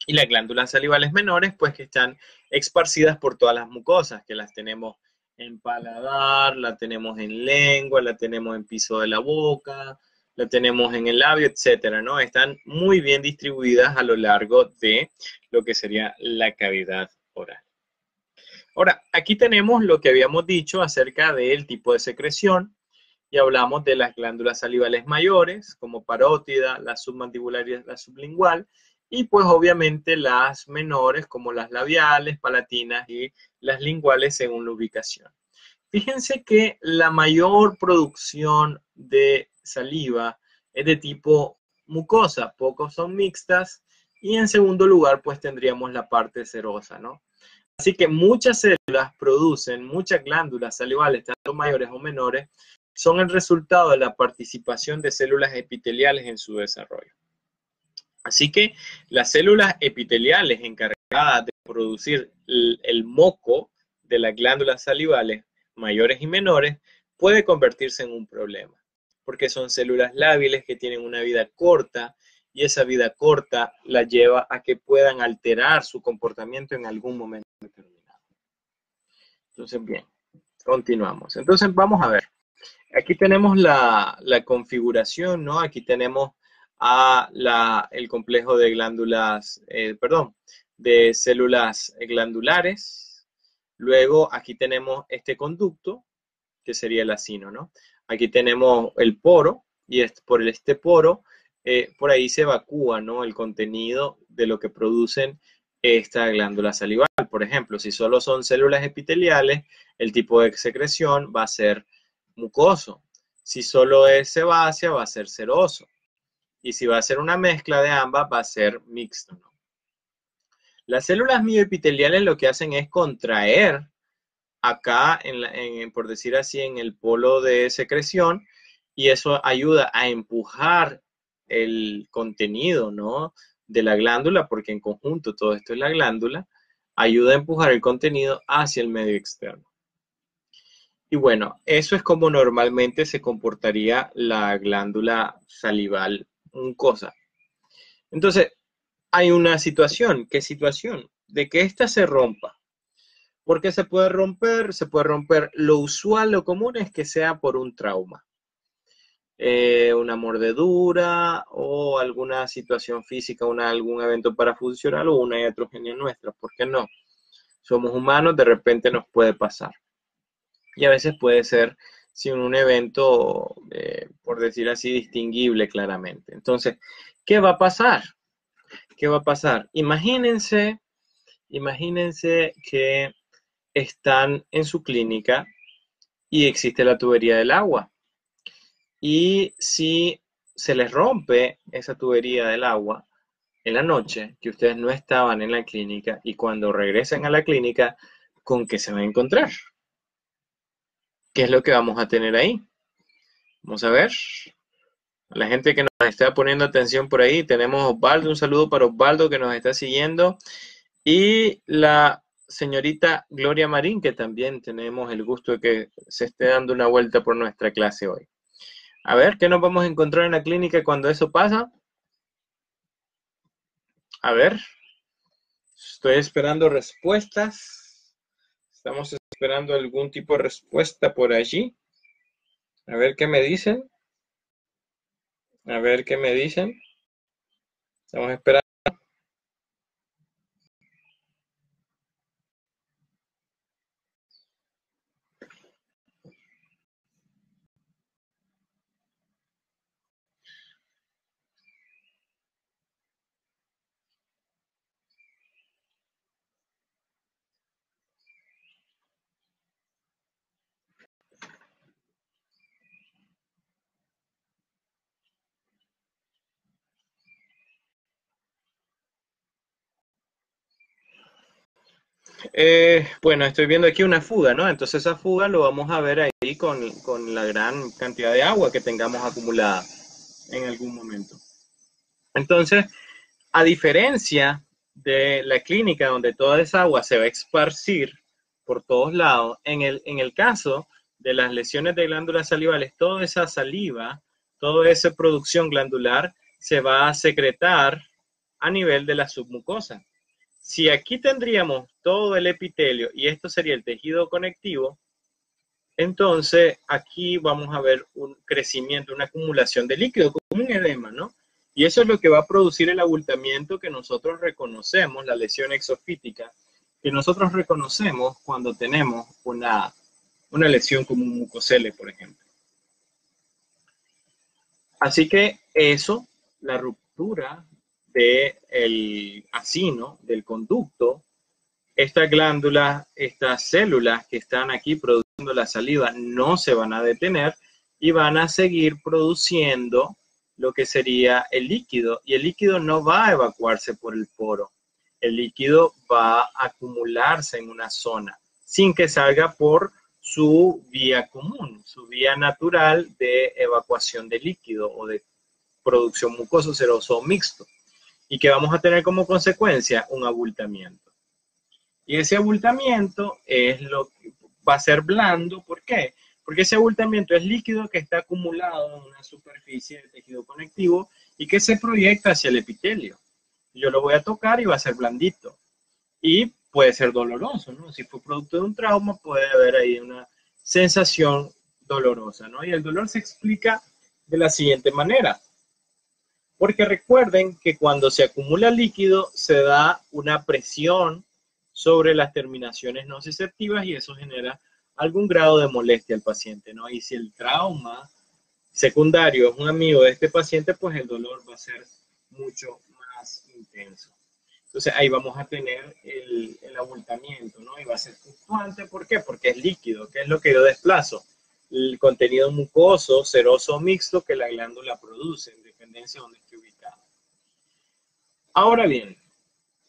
Y las glándulas salivales menores, pues que están esparcidas por todas las mucosas, que las tenemos en paladar, la tenemos en lengua, la tenemos en piso de la boca, la tenemos en el labio, etcétera, ¿no? Están muy bien distribuidas a lo largo de lo que sería la cavidad oral. Ahora, aquí tenemos lo que habíamos dicho acerca del tipo de secreción, y hablamos de las glándulas salivales mayores, como parótida, la submandibular y la sublingual, y pues obviamente las menores, como las labiales, palatinas y las linguales, según la ubicación. Fíjense que la mayor producción de saliva es de tipo mucosa, pocos son mixtas, y en segundo lugar pues tendríamos la parte serosa, ¿no? Así que muchas células producen, muchas glándulas salivales, tanto mayores o menores, son el resultado de la participación de células epiteliales en su desarrollo. Así que las células epiteliales encargadas de producir el moco de las glándulas salivales mayores y menores puede convertirse en un problema, porque son células lábiles que tienen una vida corta y esa vida corta la lleva a que puedan alterar su comportamiento en algún momento determinado. Entonces, bien, continuamos. Entonces, vamos a ver. Aquí tenemos la configuración, ¿no? Aquí tenemos el complejo de glándulas, de células glandulares. Luego aquí tenemos este conducto, que sería el acino, ¿no? Aquí tenemos el poro, y por este poro, por ahí se evacúa, ¿no? El contenido de lo que producen esta glándula salival. Por ejemplo, si solo son células epiteliales, el tipo de secreción va a ser mucoso. Si solo es sebácea, va a ser seroso. Y si va a ser una mezcla de ambas, va a ser mixto, ¿no? Las células mioepiteliales lo que hacen es contraer acá, por decir así, en el polo de secreción, y eso ayuda a empujar el contenido, ¿no? De la glándula, porque en conjunto todo esto es la glándula, ayuda a empujar el contenido hacia el medio externo. Y bueno, eso es como normalmente se comportaría la glándula salival mucosa. Entonces, hay una situación. ¿Qué situación? De que ésta se rompa. ¿Por qué se puede romper? Se puede romper. Lo usual, lo común es que sea por un trauma. Una mordedura o alguna situación física, algún evento parafuncional o una iatrogenia nuestra. ¿Por qué no? Somos humanos, de repente nos puede pasar. Y a veces puede ser sin un evento, por decir así, distinguible claramente. Entonces, ¿qué va a pasar? ¿Qué va a pasar? Imagínense que están en su clínica y existe la tubería del agua. Y si se les rompe esa tubería del agua en la noche, que ustedes no estaban en la clínica, y cuando regresen a la clínica, ¿con qué se van a encontrar? ¿Qué es lo que vamos a tener ahí? Vamos a ver. A la gente que nos está poniendo atención por ahí, tenemos a Osvaldo, un saludo para Osvaldo que nos está siguiendo. Y la señorita Gloria Marín, que también tenemos el gusto de que se esté dando una vuelta por nuestra clase hoy. A ver, ¿qué nos vamos a encontrar en la clínica cuando eso pasa? A ver, estoy esperando respuestas. Estamos esperando algún tipo de respuesta por allí. A ver qué me dicen. A ver qué me dicen. Estamos esperando. Bueno, estoy viendo aquí una fuga, ¿no? Entonces esa fuga lo vamos a ver ahí con la gran cantidad de agua que tengamos acumulada en algún momento. Entonces, a diferencia de la clínica donde toda esa agua se va a esparcir por todos lados, en el caso de las lesiones de glándulas salivales, toda esa saliva, toda esa producción glandular se va a secretar a nivel de la submucosa. Si aquí tendríamos todo el epitelio y esto sería el tejido conectivo, entonces aquí vamos a ver un crecimiento, una acumulación de líquido, como un edema, ¿no? Y eso es lo que va a producir el abultamiento que nosotros reconocemos, la lesión exofítica, que nosotros reconocemos cuando tenemos una lesión como un mucocele, por ejemplo. Así que eso, la ruptura del acino, del conducto, estas glándulas, estas células que están aquí produciendo la saliva no se van a detener y van a seguir produciendo lo que sería el líquido. Y el líquido no va a evacuarse por el poro. El líquido va a acumularse en una zona sin que salga por su vía común, su vía natural de evacuación de líquido o de producción mucoso, seroso o mixto. y que vamos a tener como consecuencia un abultamiento. Y ese abultamiento es lo que va a ser blando. ¿Por qué? Porque ese abultamiento es líquido que está acumulado en una superficie de tejido conectivo y que se proyecta hacia el epitelio. Yo lo voy a tocar y va a ser blandito. Y puede ser doloroso, ¿no? Si fue producto de un trauma, puede haber ahí una sensación dolorosa, ¿no? Y el dolor se explica de la siguiente manera. Porque recuerden que cuando se acumula líquido, se da una presión sobre las terminaciones nociceptivas y eso genera algún grado de molestia al paciente, ¿no? Y si el trauma secundario es un amigo de este paciente, pues el dolor va a ser mucho más intenso. Entonces ahí vamos a tener el abultamiento, ¿no? Y va a ser fluctuante. ¿Por qué? Porque es líquido. ¿Qué es lo que yo desplazo? El contenido mucoso, seroso o mixto que la glándula produce, en dependencia de dónde esté ubicado. Ahora bien,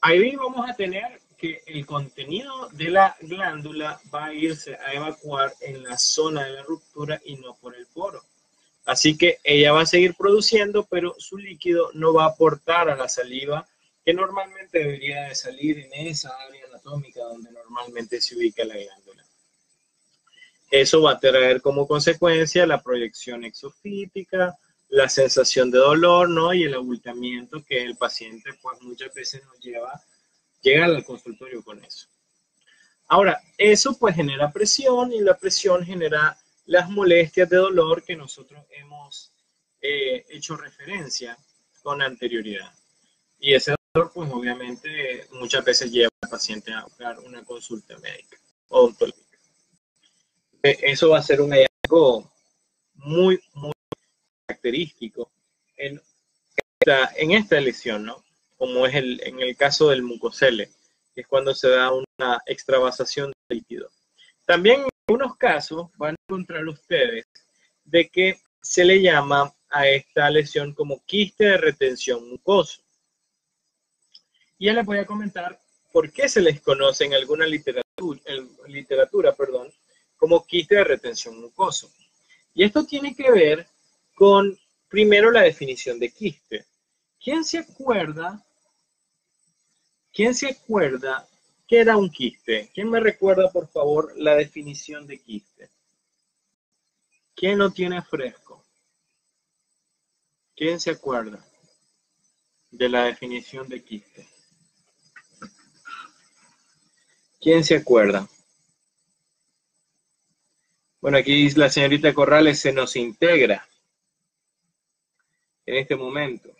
ahí vamos a tener que el contenido de la glándula va a irse a evacuar en la zona de la ruptura y no por el poro. Así que ella va a seguir produciendo, pero su líquido no va a aportar a la saliva que normalmente debería de salir en esa área anatómica donde normalmente se ubica la glándula. Eso va a traer como consecuencia la proyección exofítica, la sensación de dolor, ¿no? Y el abultamiento que el paciente pues muchas veces nos llega al consultorio con eso. Ahora, eso pues genera presión y la presión genera las molestias de dolor que nosotros hemos hecho referencia con anterioridad. Y ese dolor pues obviamente muchas veces lleva al paciente a buscar una consulta médica odontológica. Eso va a ser un hallazgo muy, muy característico en esta lesión, ¿no? Como es en el caso del mucocele, que es cuando se da una extravasación de líquido. También en algunos casos van a encontrar ustedes de que se le llama a esta lesión como quiste de retención mucoso. Y ya les voy a comentar por qué se les conoce en alguna literatura, como quiste de retención mucoso. Y esto tiene que ver con, primero, la definición de quiste. ¿Quién se acuerda qué era un quiste? ¿Quién me recuerda, por favor, la definición de quiste? ¿Quién lo tiene fresco? ¿Quién se acuerda de la definición de quiste? ¿Quién se acuerda? Bueno, aquí la señorita Corrales se nos integra en este momento.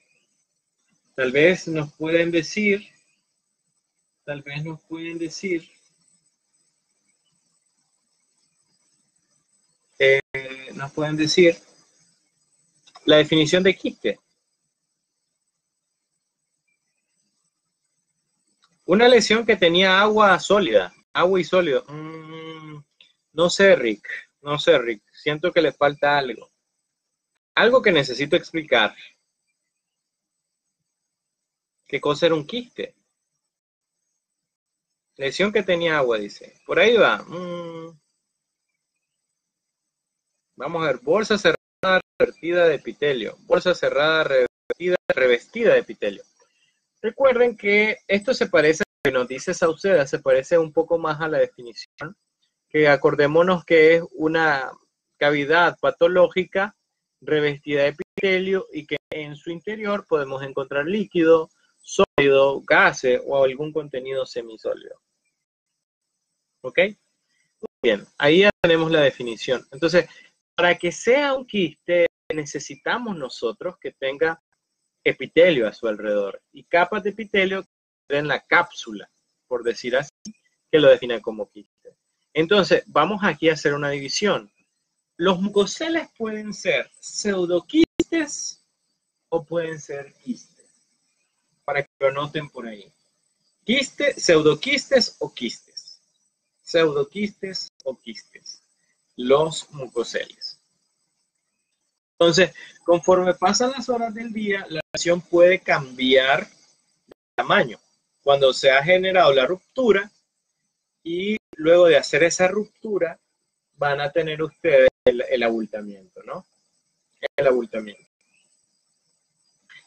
Tal vez nos pueden decir la definición de quiste. Una lesión que tenía agua sólida, agua y sólido. No sé, Rick. Siento que le falta algo. Algo que necesito explicar. ¿Qué cosa era un quiste? Lesión que tenía agua, dice. Por ahí va. Vamos a ver. Bolsa cerrada revestida de epitelio. Bolsa cerrada revestida de epitelio. Recuerden que esto se parece, que nos dice Sauceda, se parece un poco más a la definición, que acordémonos que es una cavidad patológica revestida de epitelio y que en su interior podemos encontrar líquido, sólido, gases o algún contenido semisólido. ¿Ok? Muy bien, ahí ya tenemos la definición. Entonces, para que sea un quiste, necesitamos nosotros que tenga epitelio a su alrededor y capas de epitelio en la cápsula, por decir así, que lo define como quiste. Entonces, vamos aquí a hacer una división. Los mucoceles pueden ser pseudoquistes o pueden ser quistes, para que lo noten por ahí. Quiste, pseudoquistes o quistes. Pseudoquistes o quistes. Los mucoceles. Entonces, conforme pasan las horas del día, la lesión puede cambiar de tamaño. Cuando se ha generado la ruptura y luego de hacer esa ruptura, van a tener ustedes el abultamiento, ¿no? El abultamiento.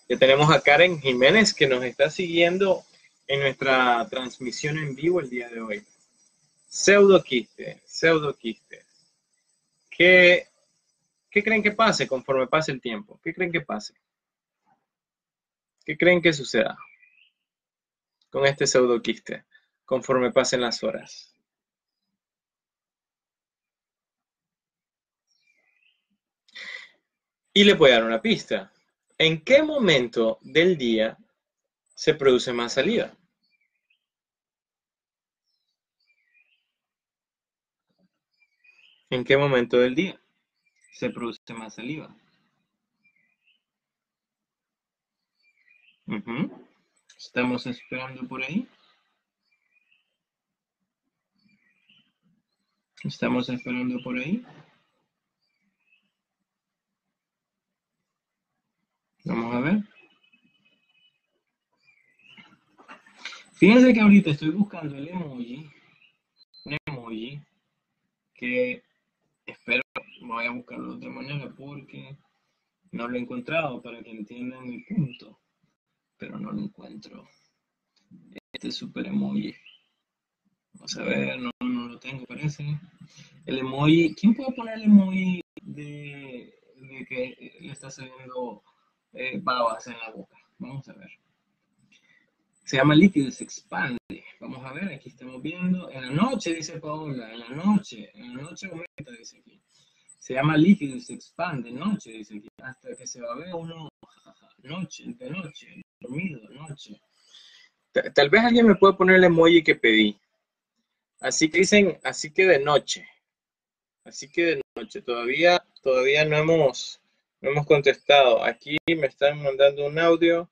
Ya tenemos a Karen Jiménez que nos está siguiendo en nuestra transmisión en vivo el día de hoy. Pseudoquistes, pseudoquistes. ¿Qué creen que pase conforme pase el tiempo? ¿Qué creen que pase? ¿Qué creen que suceda con este pseudoquiste conforme pasen las horas? Y le voy a dar una pista. ¿En qué momento del día se produce más saliva? ¿En qué momento del día se produce más saliva? Estamos esperando por ahí. Estamos esperando por ahí. Vamos a ver. Fíjense que ahorita estoy buscando el emoji. Un emoji que espero voy a buscarlo de otra manera porque no lo he encontrado para que entiendan mi punto. Pero no lo encuentro. Este super emoji. Vamos a ver, no lo tengo, parece. El emoji, ¿quién puede poner el emoji de que le está saliendo babas en la boca? Vamos a ver. Se llama líquido y se expande. Vamos a ver, aquí estamos viendo. En la noche, dice Paola, en la noche aumenta, dice aquí. Se llama líquido y se expande, noche, dice aquí. Hasta que se va a ver uno, noche, de noche, dormido, noche. Tal vez alguien me puede poner el emoji que pedí. Así que dicen, así que de noche. Así que de noche. Todavía no hemos contestado. Aquí me están mandando un audio.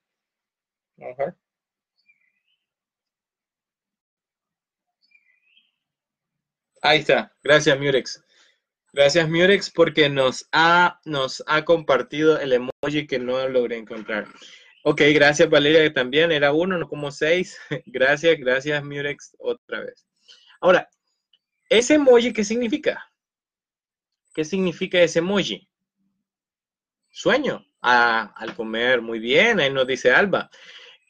Vamos a ver. Ahí está. Gracias, Murex. Gracias, Murex, porque nos ha compartido el emoji que no logré encontrar. Ok, gracias, Valeria, que también era uno, no como 6. Gracias, Murex, otra vez. Ahora, ¿ese emoji qué significa? ¿Qué significa ese emoji? Sueño. Al comer, muy bien, ahí nos dice Alba.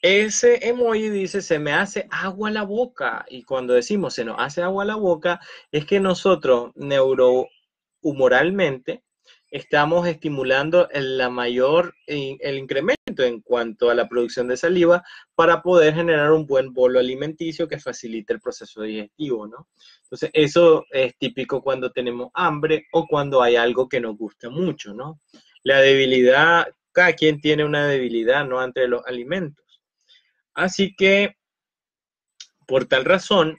Ese emoji dice, se me hace agua la boca. Y cuando decimos se nos hace agua la boca, es que nosotros neurohumoralmente estamos estimulando el incremento en cuanto a la producción de saliva para poder generar un buen bolo alimenticio que facilite el proceso digestivo, ¿no? Entonces, eso es típico cuando tenemos hambre o cuando hay algo que nos gusta mucho, ¿no? La debilidad, cada quien tiene una debilidad, ¿no? Ante los alimentos. Así que, por tal razón,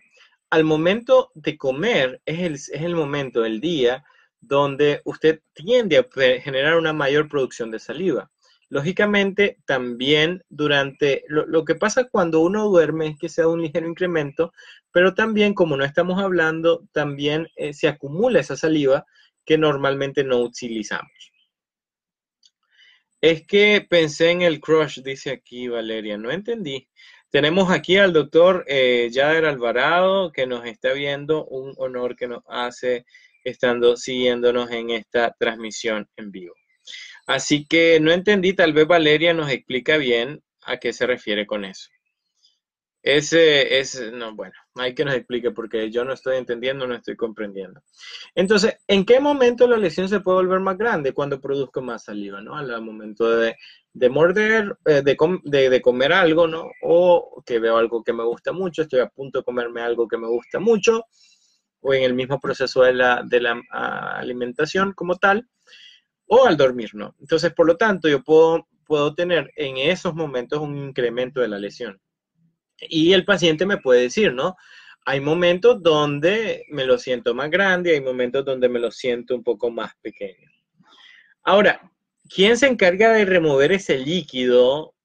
al momento de comer es el momento del día donde usted tiende a generar una mayor producción de saliva. Lógicamente, también durante lo que pasa cuando uno duerme es que se da un ligero incremento, pero también, como no estamos hablando, también se acumula esa saliva que normalmente no utilizamos. Es que pensé en el crush, dice aquí Valeria, no entendí. Tenemos aquí al doctor Yader Alvarado que nos está viendo, un honor que nos hace estando siguiéndonos en esta transmisión en vivo. Así que no entendí, tal vez Valeria nos explica bien a qué se refiere con eso. No, bueno, hay que nos explique porque yo no estoy entendiendo, no estoy comprendiendo. Entonces, ¿en qué momento la lesión se puede volver más grande? Cuando produzco más saliva, ¿no? Al momento de morder, de comer algo, ¿no? O que veo algo que me gusta mucho, estoy a punto de comerme algo que me gusta mucho, o en el mismo proceso de la alimentación como tal, o al dormir, ¿no? Entonces, por lo tanto, yo puedo tener en esos momentos un incremento de la lesión. Y el paciente me puede decir, ¿no? Hay momentos donde me lo siento más grande, hay momentos donde me lo siento un poco más pequeño. Ahora, ¿quién se encarga de remover ese líquido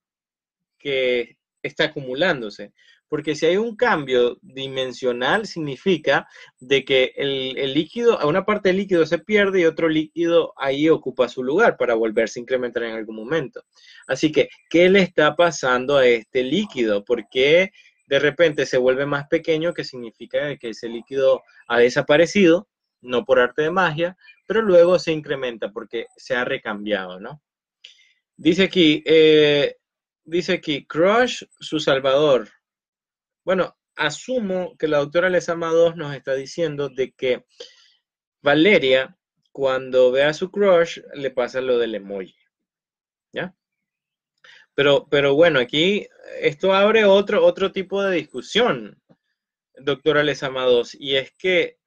que está acumulándose? Porque si hay un cambio dimensional, significa de que el líquido, una parte del líquido se pierde y otro líquido ahí ocupa su lugar para volverse a incrementar en algún momento. Así que, ¿qué le está pasando a este líquido? ¿Por qué de repente se vuelve más pequeño? Que significa que ese líquido ha desaparecido, no por arte de magia, pero luego se incrementa porque se ha recambiado, ¿no? Dice aquí, Crush, su salvador. Bueno, asumo que la doctora Lezama 2 nos está diciendo de que Valeria, cuando ve a su crush, le pasa lo del emoji, ¿ya? Pero bueno, aquí esto abre otro tipo de discusión, doctora Lezama 2, y es que,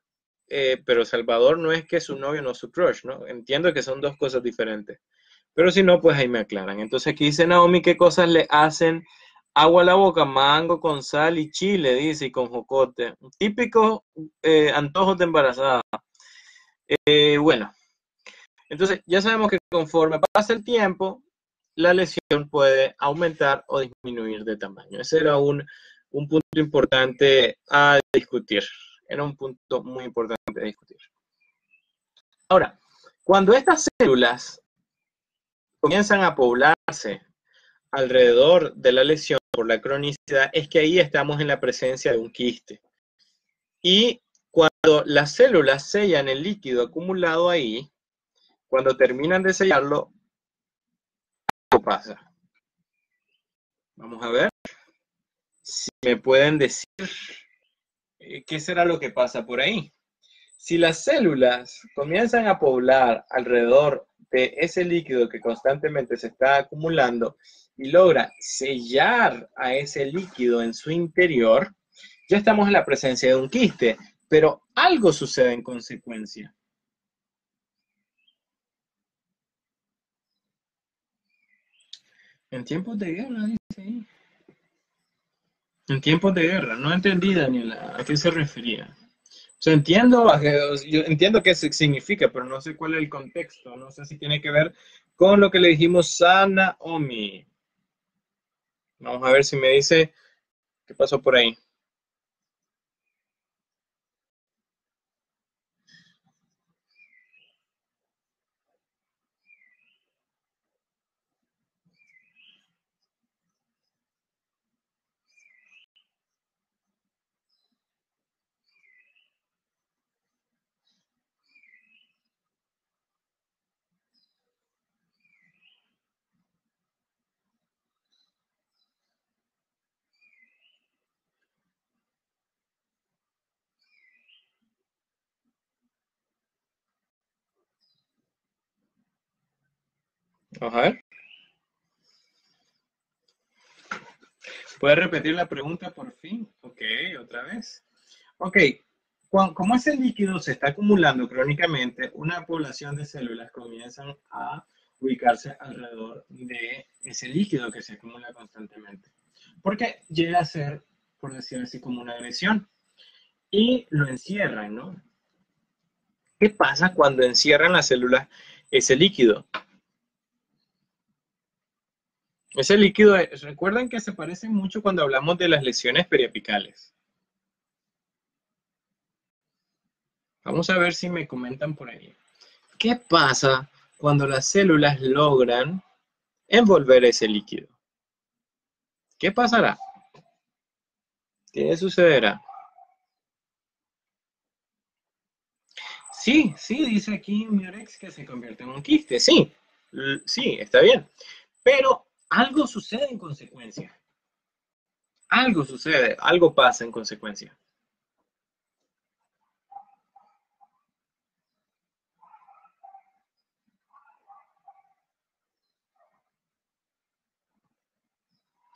pero Salvador no es que su novio no es su crush, ¿no? Entiendo que son dos cosas diferentes. Pero si no, pues ahí me aclaran. Entonces aquí dice Naomi qué cosas le hacen agua a la boca, mango con sal y chile, dice, y con jocote. Típicos antojos de embarazada. Bueno, entonces ya sabemos que conforme pasa el tiempo, la lesión puede aumentar o disminuir de tamaño. Ese era un punto importante a discutir. Era un punto muy importante a discutir. Ahora, cuando estas células comienzan a poblarse alrededor de la lesión por la cronicidad, es que ahí estamos en la presencia de un quiste. Y cuando las células sellan el líquido acumulado ahí, cuando terminan de sellarlo, algo pasa. Vamos a ver si me pueden decir qué será lo que pasa por ahí. Si las células comienzan a poblar alrededor de ese líquido que constantemente se está acumulando y logra sellar a ese líquido en su interior, ya estamos en la presencia de un quiste, pero algo sucede en consecuencia. En tiempos de guerra, dice ahí. En tiempos de guerra, no entendí, Daniela, ¿a qué se refería? O sea, yo entiendo qué significa, pero no sé cuál es el contexto. No sé si tiene que ver con lo que le dijimos a Naomi. Vamos a ver si me dice qué pasó por ahí. Vamos a ver. ¿Puede repetir la pregunta por fin? Ok, otra vez. Ok, como ese líquido se está acumulando crónicamente, una población de células comienzan a ubicarse alrededor de ese líquido que se acumula constantemente. Porque llega a ser, por decir así, como una agresión. Y lo encierran, ¿no? ¿Qué pasa cuando encierran las células ese líquido? Ese líquido, recuerdan que se parece mucho cuando hablamos de las lesiones periapicales. Vamos a ver si me comentan por ahí. ¿Qué pasa cuando las células logran envolver ese líquido? ¿Qué pasará? ¿Qué sucederá? Sí, sí, dice aquí Murex que se convierte en un quiste. Sí, sí, está bien. Pero algo sucede en consecuencia. Algo sucede, algo pasa en consecuencia.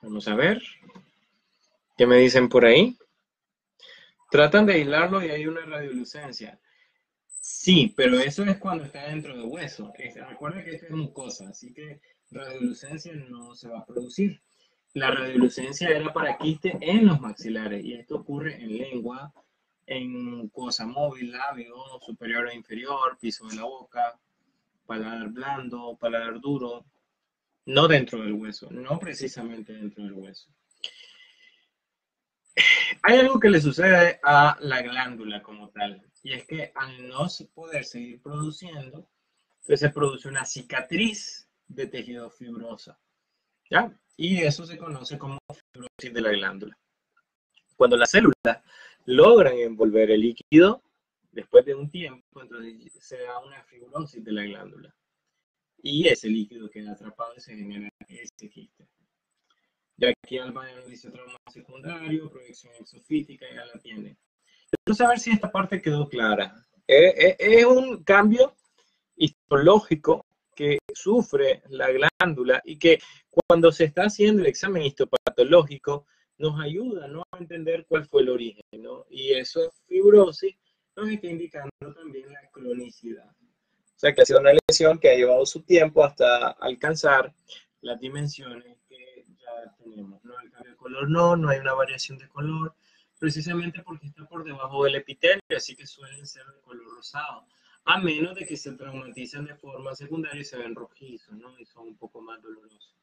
Vamos a ver. ¿Qué me dicen por ahí? Tratan de aislarlo y hay una radiolucencia. Sí, pero eso es cuando está dentro del hueso. Recuerda que esto es mucosa, así que radiolucencia no se va a producir. La radiolucencia era para quiste en los maxilares y esto ocurre en lengua, en mucosa móvil, labio superior e inferior, piso de la boca, paladar blando, paladar duro, no dentro del hueso, no precisamente dentro del hueso. Hay algo que le sucede a la glándula como tal, y es que al no poder seguir produciendo, pues se produce una cicatriz de tejido fibrosa, ¿ya? Y eso se conoce como fibrosis de la glándula. Cuando las células logran envolver el líquido, después de un tiempo, entonces se da una fibrosis de la glándula. y ese líquido queda atrapado y se genera ese quiste. Ya aquí Alba nos dice trauma secundario, proyección exofítica, ya la tiene. Quiero saber si esta parte quedó clara. Es un cambio histológico que sufre la glándula y que cuando se está haciendo el examen histopatológico nos ayuda, ¿no?, a entender cuál fue el origen, ¿no? Y eso, fibrosis, nos está indicando también la cronicidad. O sea, que ha sido una lesión que ha llevado su tiempo hasta alcanzar las dimensiones que ya tenemos. No hay cambio de color, no hay una variación de color, precisamente porque está por debajo del epitelio, así que suelen ser de color rosado, a menos de que se traumaticen de forma secundaria y se ven rojizos, ¿no? Y son un poco más dolorosos.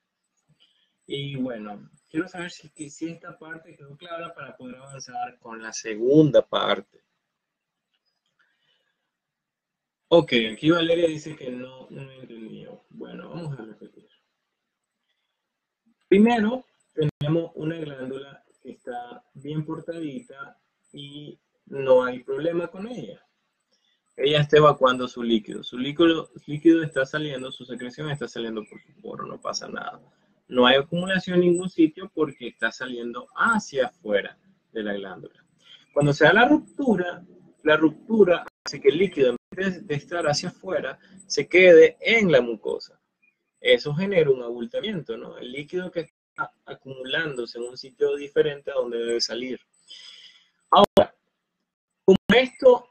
Y bueno, quiero saber si esta parte quedó clara para poder avanzar con la segunda parte. Ok, aquí Valeria dice que no entendió. Bueno, vamos a repetir. Primero, tenemos una glándula que está bien portadita y no hay problema con ella. Ella está evacuando su líquido. Su líquido está saliendo, su secreción está saliendo por su poro, no pasa nada. No hay acumulación en ningún sitio porque está saliendo hacia afuera de la glándula. Cuando se da la ruptura hace que el líquido, en vez de estar hacia afuera, se quede en la mucosa. Eso genera un abultamiento, ¿no? El líquido que está acumulándose en un sitio diferente a donde debe salir. Ahora, como esto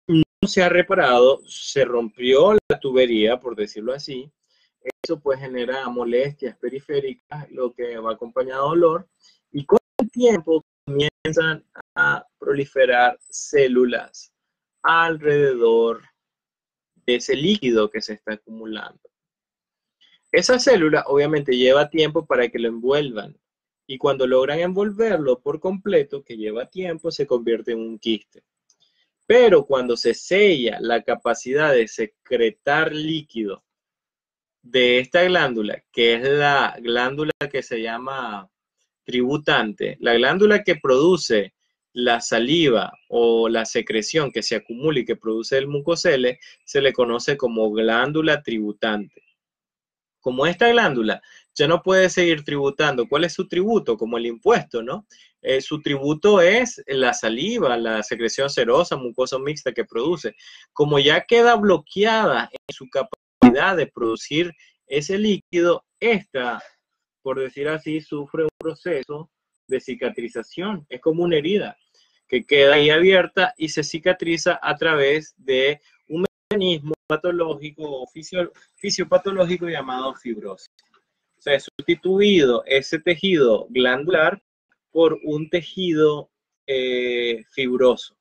no se ha reparado, se rompió la tubería, por decirlo así, eso pues genera molestias periféricas, lo que va acompañado de dolor, y con el tiempo comienzan a proliferar células alrededor de ese líquido que se está acumulando. Esa célula obviamente lleva tiempo para que lo envuelvan, y cuando logran envolverlo por completo, que lleva tiempo, se convierte en un quiste. Pero cuando se sella la capacidad de secretar líquido de esta glándula, que es la glándula que se llama tributante, la glándula que produce la saliva o la secreción que se acumula y que produce el mucosele, se le conoce como glándula tributante. Como esta glándula ya no puede seguir tributando, ¿cuál es su tributo? Como el impuesto, ¿no? Su tributo es la saliva, la secreción serosa, mucosa mixta que produce. Como ya queda bloqueada en su capacidad de producir ese líquido, esta, por decir así, sufre un proceso de cicatrización. Es como una herida que queda ahí abierta y se cicatriza a través de un mecanismo patológico o fisiopatológico llamado fibrosis. O sea, es sustituido ese tejido glandular por un tejido fibroso.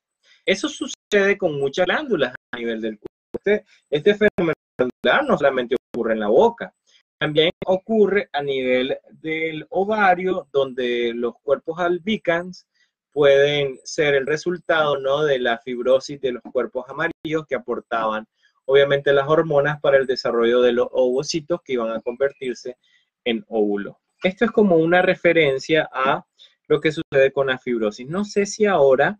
Eso sucede con muchas glándulas a nivel del cuerpo. Este fenómeno glandular no solamente ocurre en la boca, también ocurre a nivel del ovario, donde los cuerpos albicans pueden ser el resultado, ¿no?, de la fibrosis de los cuerpos amarillos que aportaban obviamente las hormonas para el desarrollo de los ovocitos que iban a convertirse en óvulos. Esto es como una referencia a lo que sucede con la fibrosis. No sé si ahora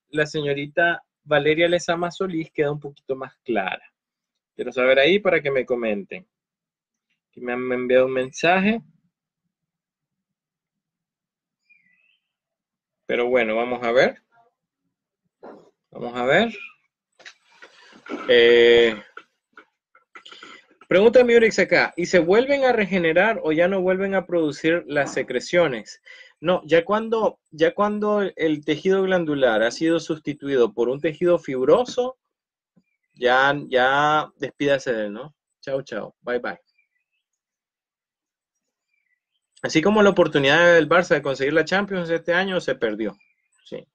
la señorita Valeria Lezama Solís queda un poquito más clara. Quiero saber ahí para que me comenten. Aquí me han enviado un mensaje. Pero bueno, vamos a ver. Vamos a ver. Pregunta Miurix acá, ¿y se vuelven a regenerar o ya no vuelven a producir las secreciones? No, ya cuando el tejido glandular ha sido sustituido por un tejido fibroso, ya despídase de él, ¿no? Chao, chao, bye, bye. Así como la oportunidad del Barça de conseguir la Champions este año se perdió, sí.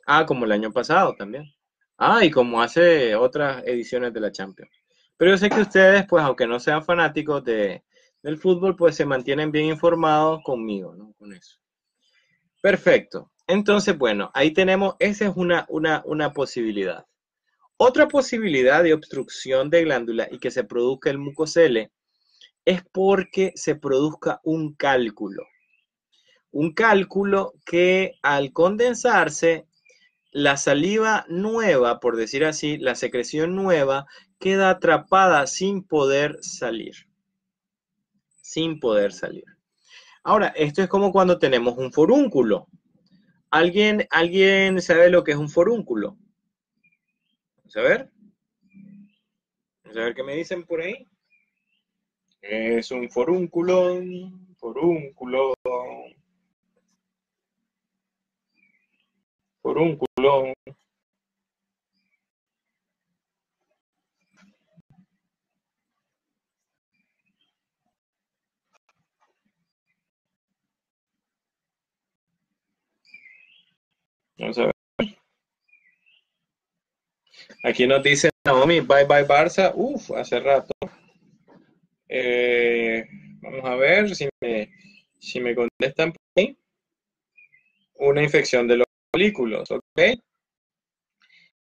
Ah, como el año pasado también. Ah, y como hace otras ediciones de la Champions. Pero yo sé que ustedes, pues, aunque no sean fanáticos del fútbol, pues se mantienen bien informados conmigo, ¿no? Con eso. Perfecto. Entonces, bueno, ahí tenemos, esa es una posibilidad. Otra posibilidad de obstrucción de glándula y que se produzca el mucosele es porque se produzca un cálculo. Un cálculo que al condensarse la saliva nueva, por decir así, la secreción nueva, queda atrapada sin poder salir. Sin poder salir. Ahora, esto es como cuando tenemos un forúnculo. ¿Alguien sabe lo que es un forúnculo? Vamos a ver. Vamos a ver qué me dicen por ahí. Es un forúnculo. Forúnculo. Forúnculo. Vamos a ver. Aquí nos dice Naomi, bye bye Barça. Uf, hace rato. Vamos a ver si me contestan por ahí. Una infección de los folículos, ¿ok?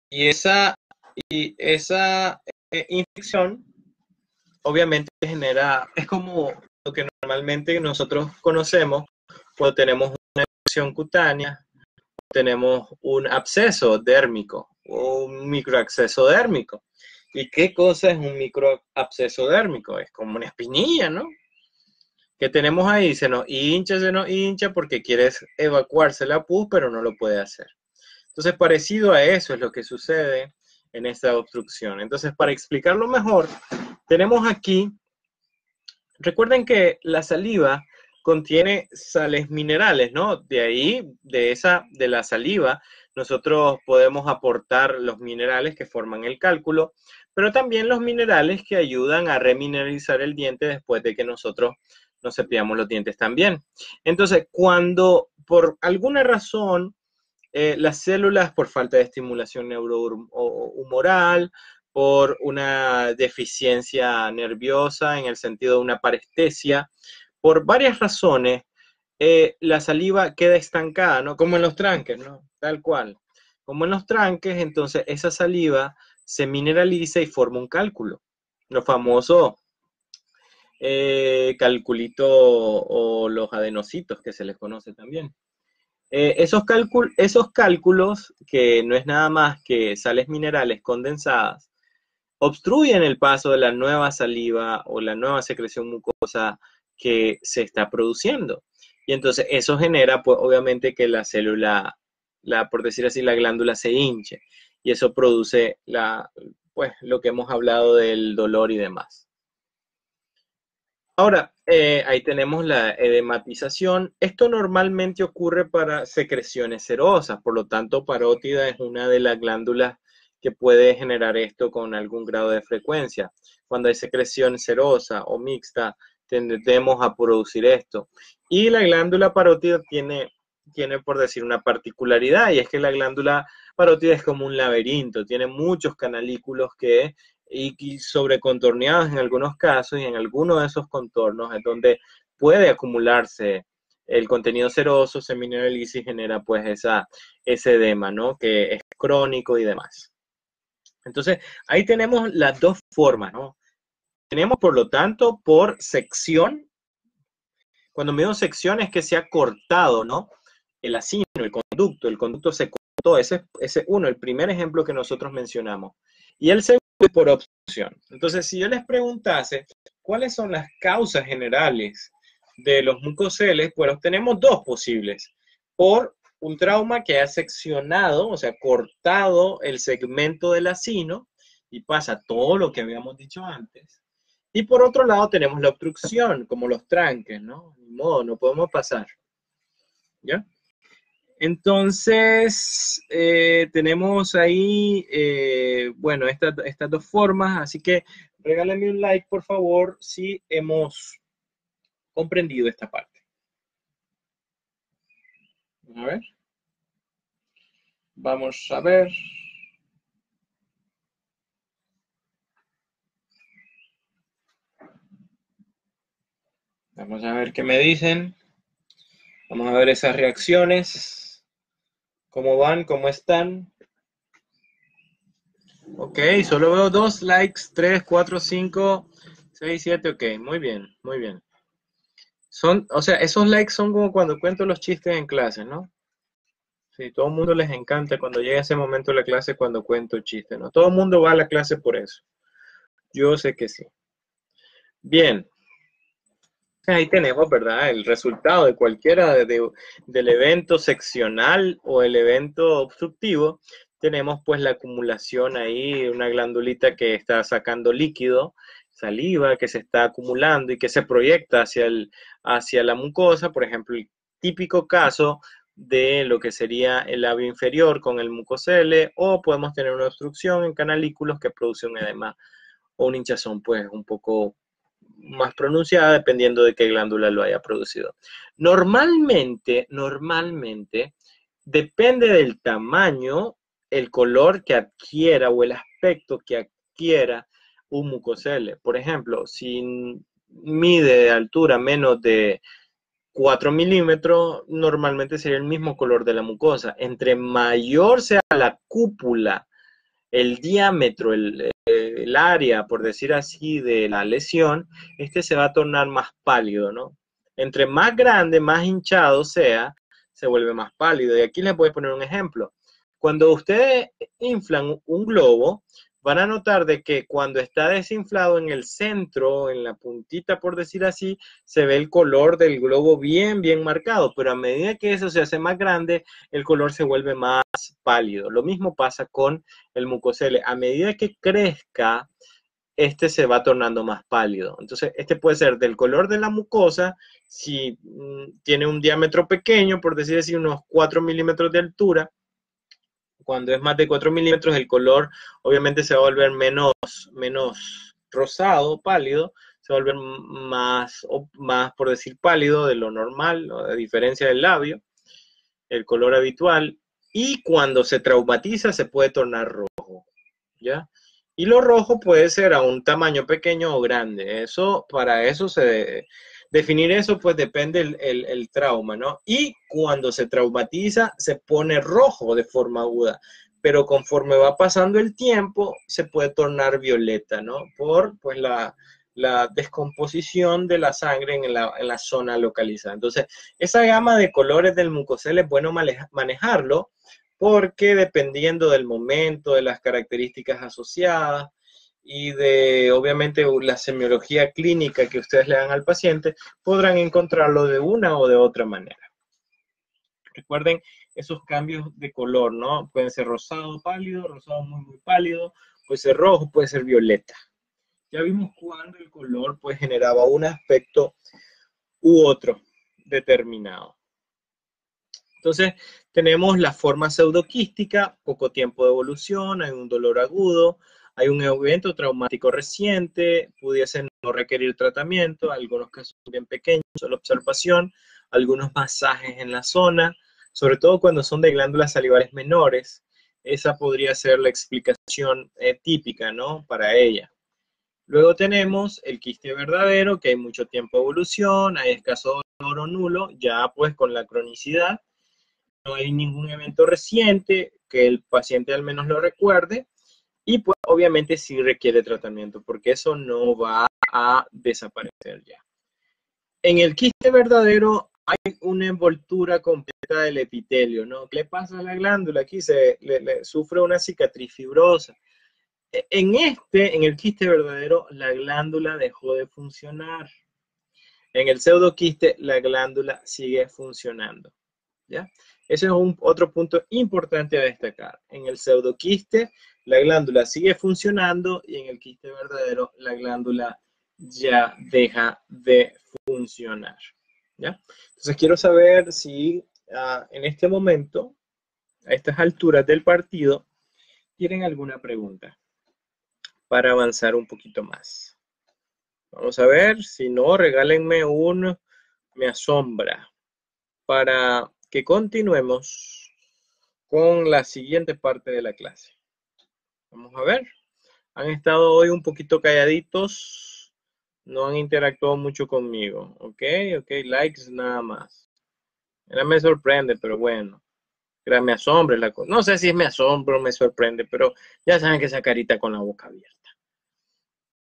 Y esa infección obviamente genera, es como lo que normalmente nosotros conocemos cuando tenemos una infección cutánea, tenemos un absceso dérmico o un microabsceso dérmico. ¿Y qué cosa es un microabsceso dérmico? Es como una espinilla, ¿no? Que tenemos ahí, se nos hincha porque quieres evacuarse la pus, pero no lo puede hacer. Entonces, parecido a eso es lo que sucede en esta obstrucción. Entonces, para explicarlo mejor, tenemos aquí, recuerden que la saliva contiene sales minerales, ¿no? De ahí, de la saliva, nosotros podemos aportar los minerales que forman el cálculo, pero también los minerales que ayudan a remineralizar el diente después de que nosotros nos cepillamos los dientes también. Entonces, cuando por alguna razón las células, por falta de estimulación neurohumoral, por una deficiencia nerviosa en el sentido de una parestesia, por varias razones, la saliva queda estancada, ¿no? Como en los tranques, ¿no? Tal cual. Como en los tranques, entonces esa saliva se mineraliza y forma un cálculo. Los famosos calculitos o los adenocitos que se les conoce también. Esos cálculos, que no es nada más que sales minerales condensadas, obstruyen el paso de la nueva saliva o la nueva secreción mucosa que se está produciendo. Y entonces eso genera, pues, obviamente que la célula, por decir así, la glándula se hinche. Y eso produce pues, lo que hemos hablado del dolor y demás. Ahora, ahí tenemos la edematización. Esto normalmente ocurre para secreciones serosas, por lo tanto, parótida es una de las glándulas que puede generar esto con algún grado de frecuencia. Cuando hay secreción serosa o mixta, tendemos a producir esto. Y la glándula parótida tiene, por decir, una particularidad, y es que la glándula parótida es como un laberinto, tiene muchos canalículos y sobrecontorneados en algunos casos, y en algunos de esos contornos es donde puede acumularse el contenido seroso, se mineraliza y genera pues ese edema, ¿no? Que es crónico y demás. Entonces, ahí tenemos las dos formas, ¿no? Tenemos, por lo tanto, por sección. Cuando me digo sección es que se ha cortado, ¿no? El acino, el conducto se cortó. Ese es uno, el primer ejemplo que nosotros mencionamos. Y el segundo por obstrucción. Entonces, si yo les preguntase cuáles son las causas generales de los mucoceles, pues tenemos dos posibles. Por un trauma que ha seccionado, o sea, cortado el segmento del acino y pasa todo lo que habíamos dicho antes. Y por otro lado tenemos la obstrucción, como los tranques, ¿no? Ni modo, no podemos pasar. ¿Ya? Entonces, tenemos ahí, bueno, estas dos formas, así que regálenme un like, por favor, si hemos comprendido esta parte. A ver. Vamos a ver. Vamos a ver qué me dicen. Vamos a ver esas reacciones. ¿Cómo van? ¿Cómo están? Ok, solo veo 2 likes, 3, 4, 5, 6, 7, ok, muy bien, muy bien. O sea, esos likes son como cuando cuento los chistes en clase, ¿no? Sí, todo el mundo les encanta cuando llega ese momento de la clase cuando cuento chistes, ¿no? Todo el mundo va a la clase por eso. Yo sé que sí. Bien, ahí tenemos, ¿verdad? El resultado de cualquiera del evento seccional o el evento obstructivo. Tenemos pues la acumulación ahí, una glandulita que está sacando líquido, saliva que se está acumulando y que se proyecta hacia la mucosa. Por ejemplo, el típico caso de lo que sería el labio inferior con el mucocele, o podemos tener una obstrucción en canalículos que produce un edema o una hinchazón pues un poco más pronunciada dependiendo de qué glándula lo haya producido. Normalmente, depende del tamaño, el color que adquiera o el aspecto que adquiera un mucocele. Por ejemplo, si mide de altura menos de 4 milímetros, normalmente sería el mismo color de la mucosa. Entre mayor sea la cúpula, el diámetro, el área, por decir así, de la lesión, este se va a tornar más pálido, ¿no? Entre más grande, más hinchado sea, se vuelve más pálido. Y aquí les voy a poner un ejemplo. Cuando ustedes inflan un globo, van a notar de que cuando está desinflado en el centro, en la puntita, por decir así, se ve el color del globo bien marcado, pero a medida que eso se hace más grande, el color se vuelve más pálido. Lo mismo pasa con el mucocele. A medida que crezca, este se va tornando más pálido. Entonces, este puede ser del color de la mucosa, si tiene un diámetro pequeño, por decir así, unos 4 milímetros de altura. Cuando es más de 4 milímetros, el color obviamente se va a volver menos rosado, pálido, se va a volver más, por decir, pálido de lo normal, ¿no? A diferencia del labio, el color habitual. Y cuando se traumatiza, se puede tornar rojo, ¿ya? Y lo rojo puede ser a un tamaño pequeño o grande. Para eso definir eso, pues depende el trauma, ¿no? Y cuando se traumatiza, se pone rojo de forma aguda. Pero conforme va pasando el tiempo, se puede tornar violeta, ¿no? Por pues la descomposición de la sangre en la zona localizada. Entonces, esa gama de colores del mucocel es bueno manejarlo, porque dependiendo del momento, de las características asociadas y de, obviamente, la semiología clínica que ustedes le dan al paciente, podrán encontrarlo de una o de otra manera. Recuerden esos cambios de color, ¿no? Pueden ser rosado pálido, rosado muy pálido, puede ser rojo, puede ser violeta. Ya vimos cuando el color pues generaba un aspecto u otro determinado. Entonces, tenemos la forma pseudoquística, poco tiempo de evolución, hay un dolor agudo, hay un evento traumático reciente, pudiese no requerir tratamiento, algunos casos bien pequeños, solo observación, algunos masajes en la zona, sobre todo cuando son de glándulas salivares menores. Esa podría ser la explicación típica, ¿no? Para ella. Luego tenemos el quiste verdadero, que hay mucho tiempo de evolución, hay escaso dolor o nulo, ya pues con la cronicidad. No hay ningún evento reciente que el paciente al menos lo recuerde, y pues obviamente sí requiere tratamiento porque eso no va a desaparecer ya. En el quiste verdadero hay una envoltura completa del epitelio, ¿no? ¿Qué le pasa a la glándula? Aquí le sufre una cicatriz fibrosa. En el quiste verdadero, la glándula dejó de funcionar. En el pseudoquiste, la glándula sigue funcionando. ¿Ya? Ese es otro punto importante a destacar. En el pseudoquiste, la glándula sigue funcionando, y en el quiste verdadero, la glándula ya deja de funcionar. ¿Ya? Entonces quiero saber si en este momento, a estas alturas del partido, tienen alguna pregunta para avanzar un poquito más. Vamos a ver, si no, regálenme un me asombra para que continuemos con la siguiente parte de la clase. Vamos a ver. Han estado hoy un poquito calladitos, no han interactuado mucho conmigo. Ok, likes nada más. Era me sorprende, pero bueno. Me asombra la cosa. No sé si es me asombro o me sorprende, pero ya saben que esa carita con la boca abierta.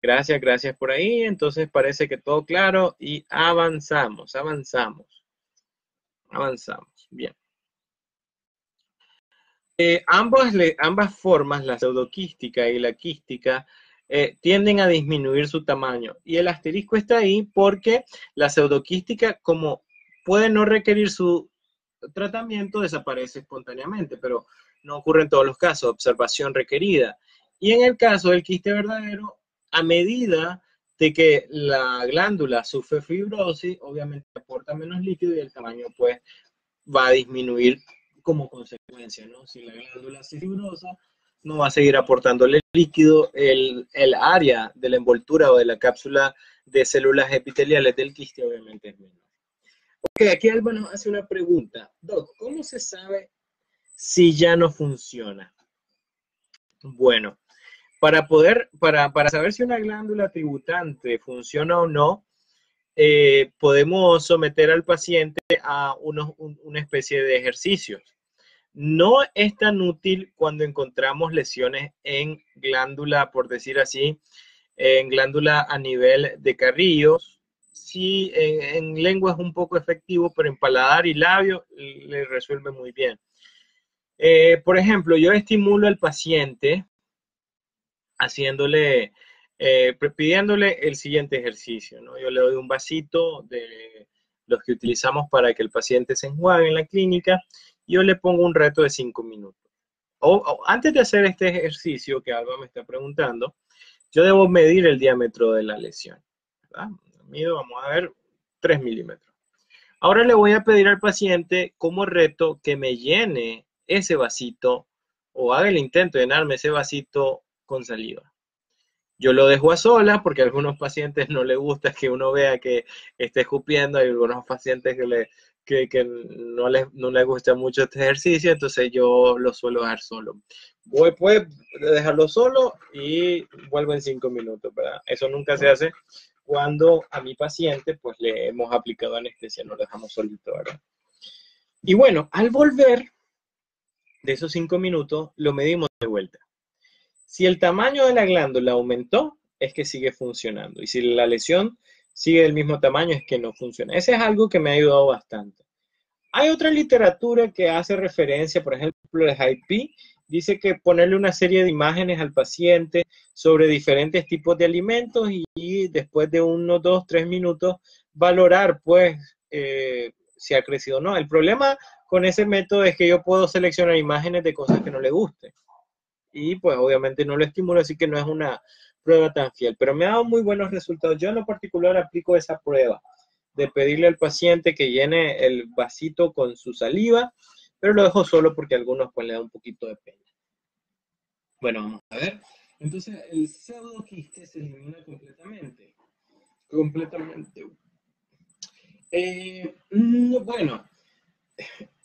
Gracias por ahí. Entonces parece que todo claro y avanzamos. Bien. Ambas formas, la pseudoquística y la quística, tienden a disminuir su tamaño. Y el asterisco está ahí porque la pseudoquística, como puede no requerir su tratamiento, desaparece espontáneamente, pero no ocurre en todos los casos, observación requerida. Y en el caso del quiste verdadero, a medida de que la glándula sufre fibrosis, obviamente aporta menos líquido y el tamaño pues va a disminuir como consecuencia, ¿no? Si la glándula es fibrosa, no va a seguir aportándole líquido, el área de la envoltura o de la cápsula de células epiteliales del quiste obviamente es menor. Ok, aquí Alba nos hace una pregunta. Doc, ¿cómo se sabe si ya no funciona? Bueno, para saber si una glándula tributante funciona o no, podemos someter al paciente a una especie de ejercicios. No es tan útil cuando encontramos lesiones en glándula, por decir así, en glándula a nivel de carrillos. Sí, en lengua es un poco efectivo, pero en paladar y labio le resuelve muy bien. Por ejemplo, yo estimulo al paciente haciéndole, pidiéndole el siguiente ejercicio, ¿no? Yo le doy un vasito de los que utilizamos para que el paciente se enjuague en la clínica. Yo le pongo un reto de 5 minutos. Antes de hacer este ejercicio que Alba me está preguntando, yo debo medir el diámetro de la lesión, ¿verdad? Mido, vamos a ver, 3 milímetros. Ahora le voy a pedir al paciente como reto que me llene ese vasito o haga el intento de llenarme ese vasito con saliva. Yo lo dejo a solas porque a algunos pacientes no les gusta que uno vea que esté escupiendo, hay algunos pacientes que no les gusta mucho este ejercicio, entonces yo lo suelo dejar solo. Voy pues dejarlo solo y vuelvo en 5 minutos, ¿verdad? Eso nunca se hace cuando a mi paciente pues le hemos aplicado anestesia, no lo dejamos solito, ¿verdad? Y bueno, al volver de esos 5 minutos, lo medimos de vuelta. Si el tamaño de la glándula aumentó, es que sigue funcionando. Y si la lesión sigue del mismo tamaño, es que no funciona. Ese es algo que me ha ayudado bastante. Hay otra literatura que hace referencia, por ejemplo, el HIP, dice que ponerle una serie de imágenes al paciente sobre diferentes tipos de alimentos y después de unos 2, 3 minutos valorar, pues, si ha crecido o no. El problema con ese método es que yo puedo seleccionar imágenes de cosas que no le gusten. Y pues obviamente no lo estimulo, así que no es una prueba tan fiel, pero me ha dado muy buenos resultados. Yo en lo particular aplico esa prueba de pedirle al paciente que llene el vasito con su saliva, pero lo dejo solo porque a algunos pues le da un poquito de pena. Bueno, vamos a ver. Entonces el pseudoquiste se elimina completamente. Completamente. Bueno,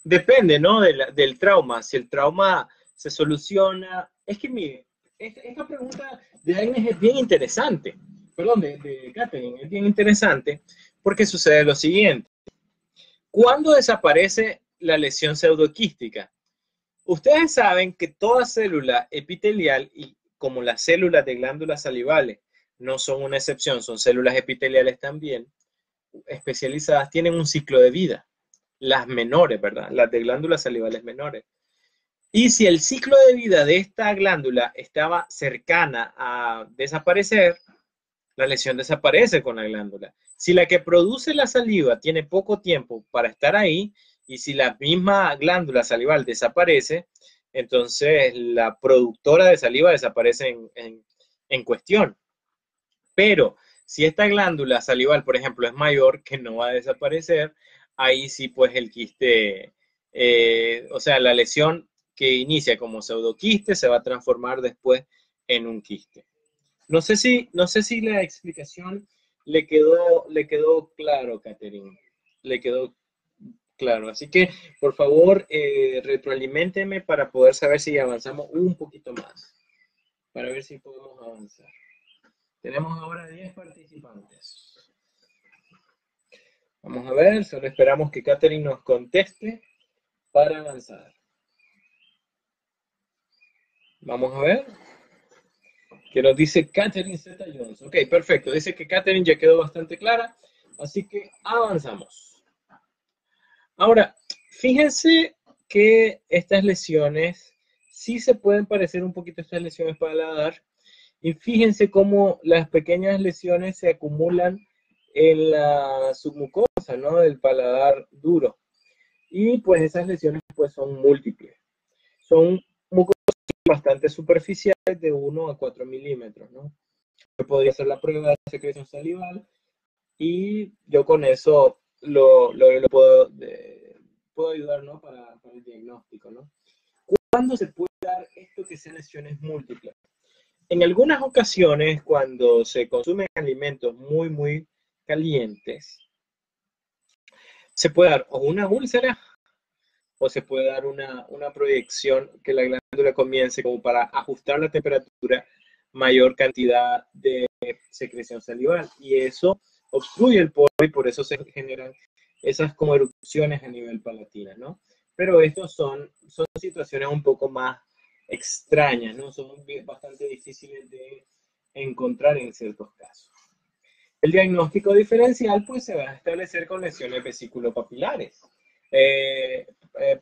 depende, ¿no? Del trauma. Si el trauma se soluciona. Es que mire, esta pregunta de Agnes es bien interesante. Perdón, de Catherine, es bien interesante porque sucede lo siguiente. ¿Cuándo desaparece la lesión pseudoquística? Ustedes saben que toda célula epitelial, y como las células de glándulas salivales no son una excepción, son células epiteliales también, especializadas, tienen un ciclo de vida. Las menores, ¿verdad? Las de glándulas salivales menores. Y si el ciclo de vida de esta glándula estaba cercana a desaparecer, la lesión desaparece con la glándula. Si la que produce la saliva tiene poco tiempo para estar ahí, y si la misma glándula salival desaparece, entonces la productora de saliva desaparece en cuestión. Pero si esta glándula salival, por ejemplo, es mayor, que no va a desaparecer, ahí sí pues el quiste, o sea, la lesión que inicia como pseudoquiste se va a transformar después en un quiste. No sé si la explicación le quedó claro, Catherine. Le quedó claro. Así que, por favor, retroaliménteme para poder saber si avanzamos un poquito más. Para ver si podemos avanzar. Tenemos ahora 10 participantes. Vamos a ver, solo esperamos que Catherine nos conteste para avanzar. Vamos a ver. Que nos dice Catherine Zeta Jones. Ok, perfecto. Dice que Catherine ya quedó bastante clara. Así que avanzamos. Ahora, fíjense que estas lesiones sí se pueden parecer un poquito a estas lesiones paladar. Y fíjense cómo las pequeñas lesiones se acumulan en la submucosa, ¿no? Del paladar duro. Y pues esas lesiones pues son múltiples. Son mucosas bastante superficiales de 1 a 4 milímetros, ¿no? Yo podría hacer la prueba de secreción salival y yo con eso lo puedo ayudar, ¿no? Para el diagnóstico, ¿no? ¿Cuándo se puede dar esto que sean lesiones múltiples? En algunas ocasiones, cuando se consumen alimentos muy calientes, se puede dar o una úlcera o se puede dar una proyección que la glándula comience como para ajustar la temperatura, mayor cantidad de secreción salival. Y eso obstruye el poro y por eso se generan esas como erupciones a nivel palatina, ¿no? Pero estos son situaciones un poco más extrañas, ¿no? Son bastante difíciles de encontrar en ciertos casos. El diagnóstico diferencial pues se va a establecer con lesiones vesículo-papilares.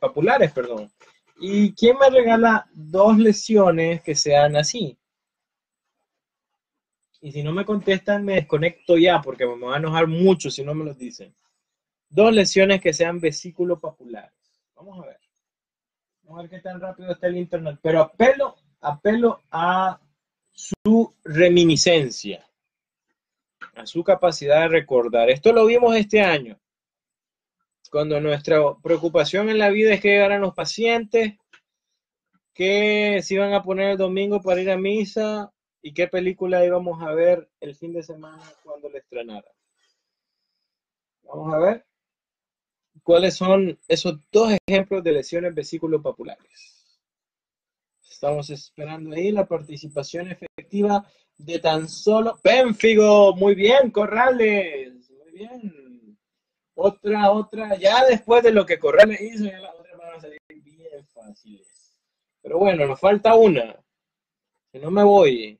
Papulares, perdón. ¿Y quién me regala dos lesiones que sean así? Y si no me contestan, me desconecto ya porque me va a enojar mucho si no me los dicen. Dos lesiones que sean vesículo-papulares. Vamos a ver. Vamos a ver qué tan rápido está el internet. Pero apelo a su reminiscencia, a su capacidad de recordar. Esto lo vimos este año, cuando nuestra preocupación en la vida es que llegaran los pacientes, que se iban a poner el domingo para ir a misa y qué película íbamos a ver el fin de semana cuando la estrenaran. Vamos a ver cuáles son esos dos ejemplos de lesiones vesículo-papulares. Estamos esperando ahí la participación efectiva de tan solo Pénfigo. Muy bien, Corrales. Muy bien. Otra. Ya después de lo que Corrales hizo, ya las otras van a salir bien fáciles. Pero bueno, nos falta una. Si no me voy.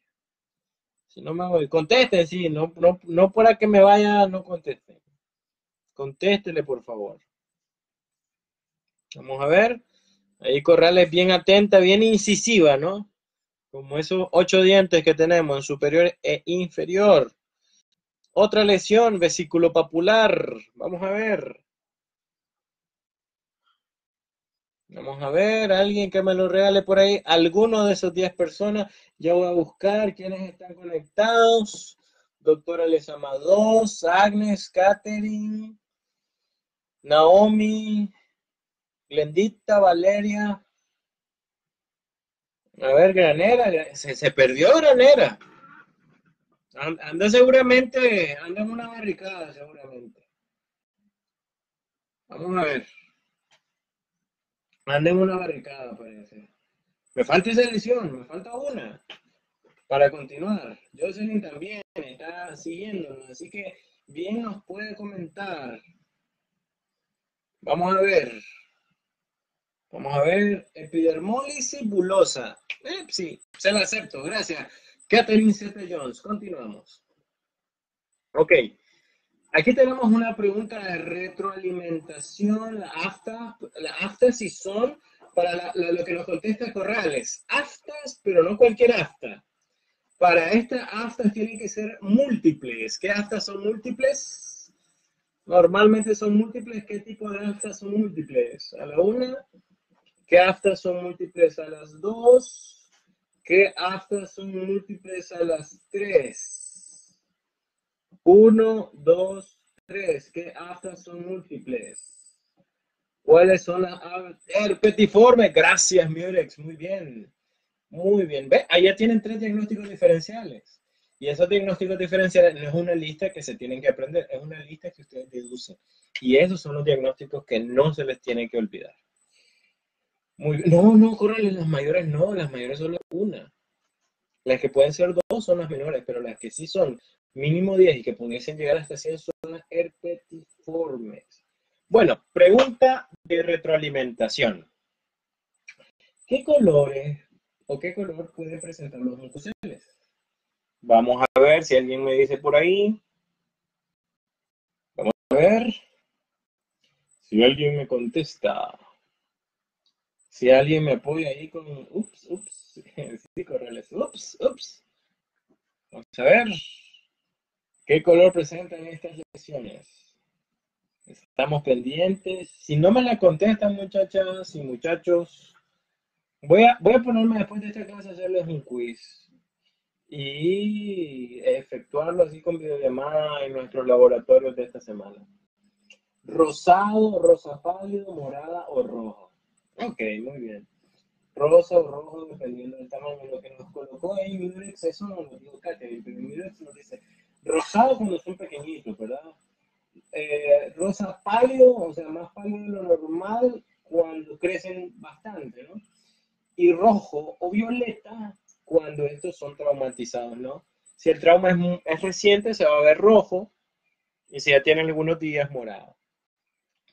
Contesten, sí. No para que me vaya, no contesten. Contéstele, por favor. Vamos a ver. Ahí Corrales bien atenta, bien incisiva, ¿no? Como esos 8 dientes que tenemos en superior e inferior. Otra lesión, vesículo papular. Vamos a ver. Vamos a ver, alguien que me lo regale por ahí. Alguno de esos 10 personas. Ya voy a buscar quiénes están conectados. Doctora Lezama 2, Agnes, Catherine, Naomi, Glendita, Valeria. A ver, Granera. Se perdió Granera. Anda seguramente, anda en una barricada seguramente. Vamos a ver. Anda en una barricada, parece. Me falta esa edición, me falta una para continuar. Jocelyn también está siguiéndonos, así que bien nos puede comentar. Vamos a ver. Vamos a ver. Epidermólisis bulosa. Sí, se la acepto, gracias. Catherine Zeta-Jones, continuamos. Ok. Aquí tenemos una pregunta de retroalimentación. La afta si son, para lo que nos contesta Corrales. Aftas, pero no cualquier afta. Para estas aftas tienen que ser múltiples. ¿Qué aftas son múltiples? Normalmente son múltiples. ¿Qué tipo de aftas son múltiples? A la una. ¿Qué aftas son múltiples a las dos? ¿Qué aftas son múltiples a las tres? 1, 2, 3. ¿Qué aftas son múltiples? ¿Cuáles son las herpetiformes? Gracias, Murex. Muy bien. Muy bien. ¿Ve? Allá tienen 3 diagnósticos diferenciales. Y esos diagnósticos diferenciales no es una lista que se tienen que aprender, es una lista que ustedes deducen. Y esos son los diagnósticos que no se les tiene que olvidar. Muy bien. No, Corrales, las mayores no, las mayores solo una. Las que pueden ser 2 son las menores, pero las que sí son mínimo 10 y que pudiesen llegar hasta 100 son las herpetiformes. Bueno, pregunta de retroalimentación. ¿Qué colores o qué color pueden presentar los mucoceles? Vamos a ver si alguien me dice por ahí. Vamos a ver si alguien me contesta. Si alguien me apoya ahí con ups, sí, corrales, ups. Vamos a ver qué color presentan estas lesiones. Estamos pendientes. Si no me la contestan, muchachas y muchachos, voy a ponerme después de esta clase a hacerles un quiz y efectuarlo así con videollamada en nuestros laboratorios de esta semana. Rosado, rosa pálido, morada o rojo. Ok, muy bien. Rosa o rojo, dependiendo del tamaño. Lo que nos colocó ahí Mirex, eso no lo digo Catherine, pero Mirex nos dice rosado cuando son pequeñitos, ¿verdad? Rosa pálido, o sea, más pálido de lo normal cuando crecen bastante, ¿no? Y rojo o violeta cuando estos son traumatizados, ¿no? Si el trauma es reciente, se va a ver rojo, y si ya tienen algunos días, morado.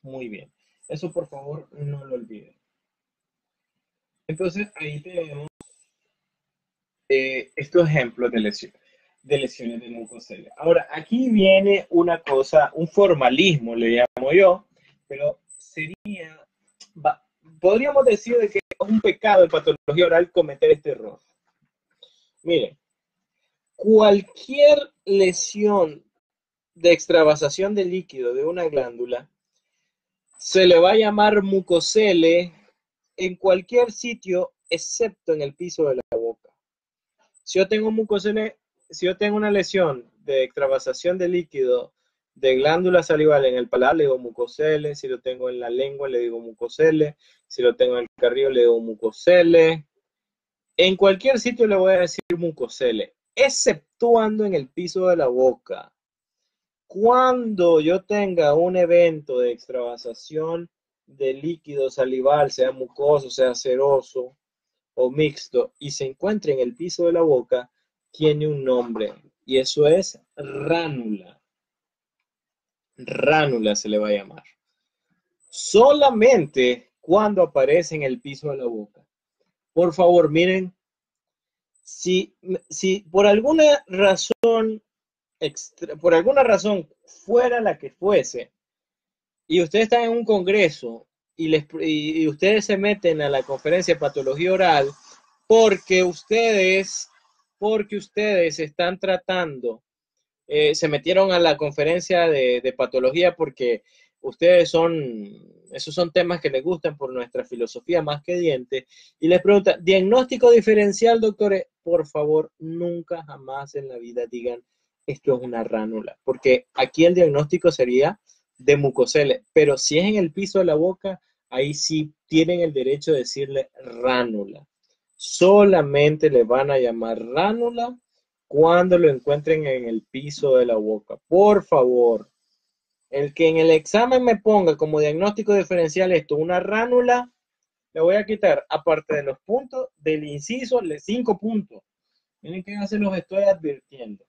Muy bien. Eso, por favor, no lo olviden. Entonces, ahí tenemos estos ejemplos de lesiones de mucosela. Ahora, aquí viene una cosa, un formalismo, le llamo yo, pero sería, podríamos decir de que es un pecado en patología oral cometer este error. Miren, cualquier lesión de extravasación de líquido de una glándula se le va a llamar mucosele en cualquier sitio excepto en el piso de la boca. Si yo tengo mucosele, si yo tengo una lesión de extravasación de líquido de glándula salival en el paladar, le digo mucosele. Si lo tengo en la lengua, le digo mucosele. Si lo tengo en el carrillo, le digo mucosele. En cualquier sitio le voy a decir mucosele, exceptuando en el piso de la boca. Cuando yo tenga un evento de extravasación de líquido salival, sea mucoso, sea seroso o mixto, y se encuentre en el piso de la boca, tiene un nombre, y eso es ránula. Ránula se le va a llamar. Solamente cuando aparece en el piso de la boca. Por favor, miren, si por alguna razón, por alguna razón fuera la que fuese, y ustedes están en un congreso y ustedes se meten a la conferencia de patología oral porque ustedes están tratando, se metieron a la conferencia de patología porque esos son temas que les gustan por nuestra filosofía más que dientes, y les preguntan, diagnóstico diferencial, doctores, por favor, nunca jamás en la vida digan esto es una ránula, porque aquí el diagnóstico sería de mucosele, pero si es en el piso de la boca, ahí sí tienen el derecho de decirle ránula. Solamente le van a llamar ránula cuando lo encuentren en el piso de la boca. Por favor, el que en el examen me ponga como diagnóstico diferencial esto, una ránula, le voy a quitar, aparte de los puntos del inciso, 5 puntos. Miren que ya se los estoy advirtiendo.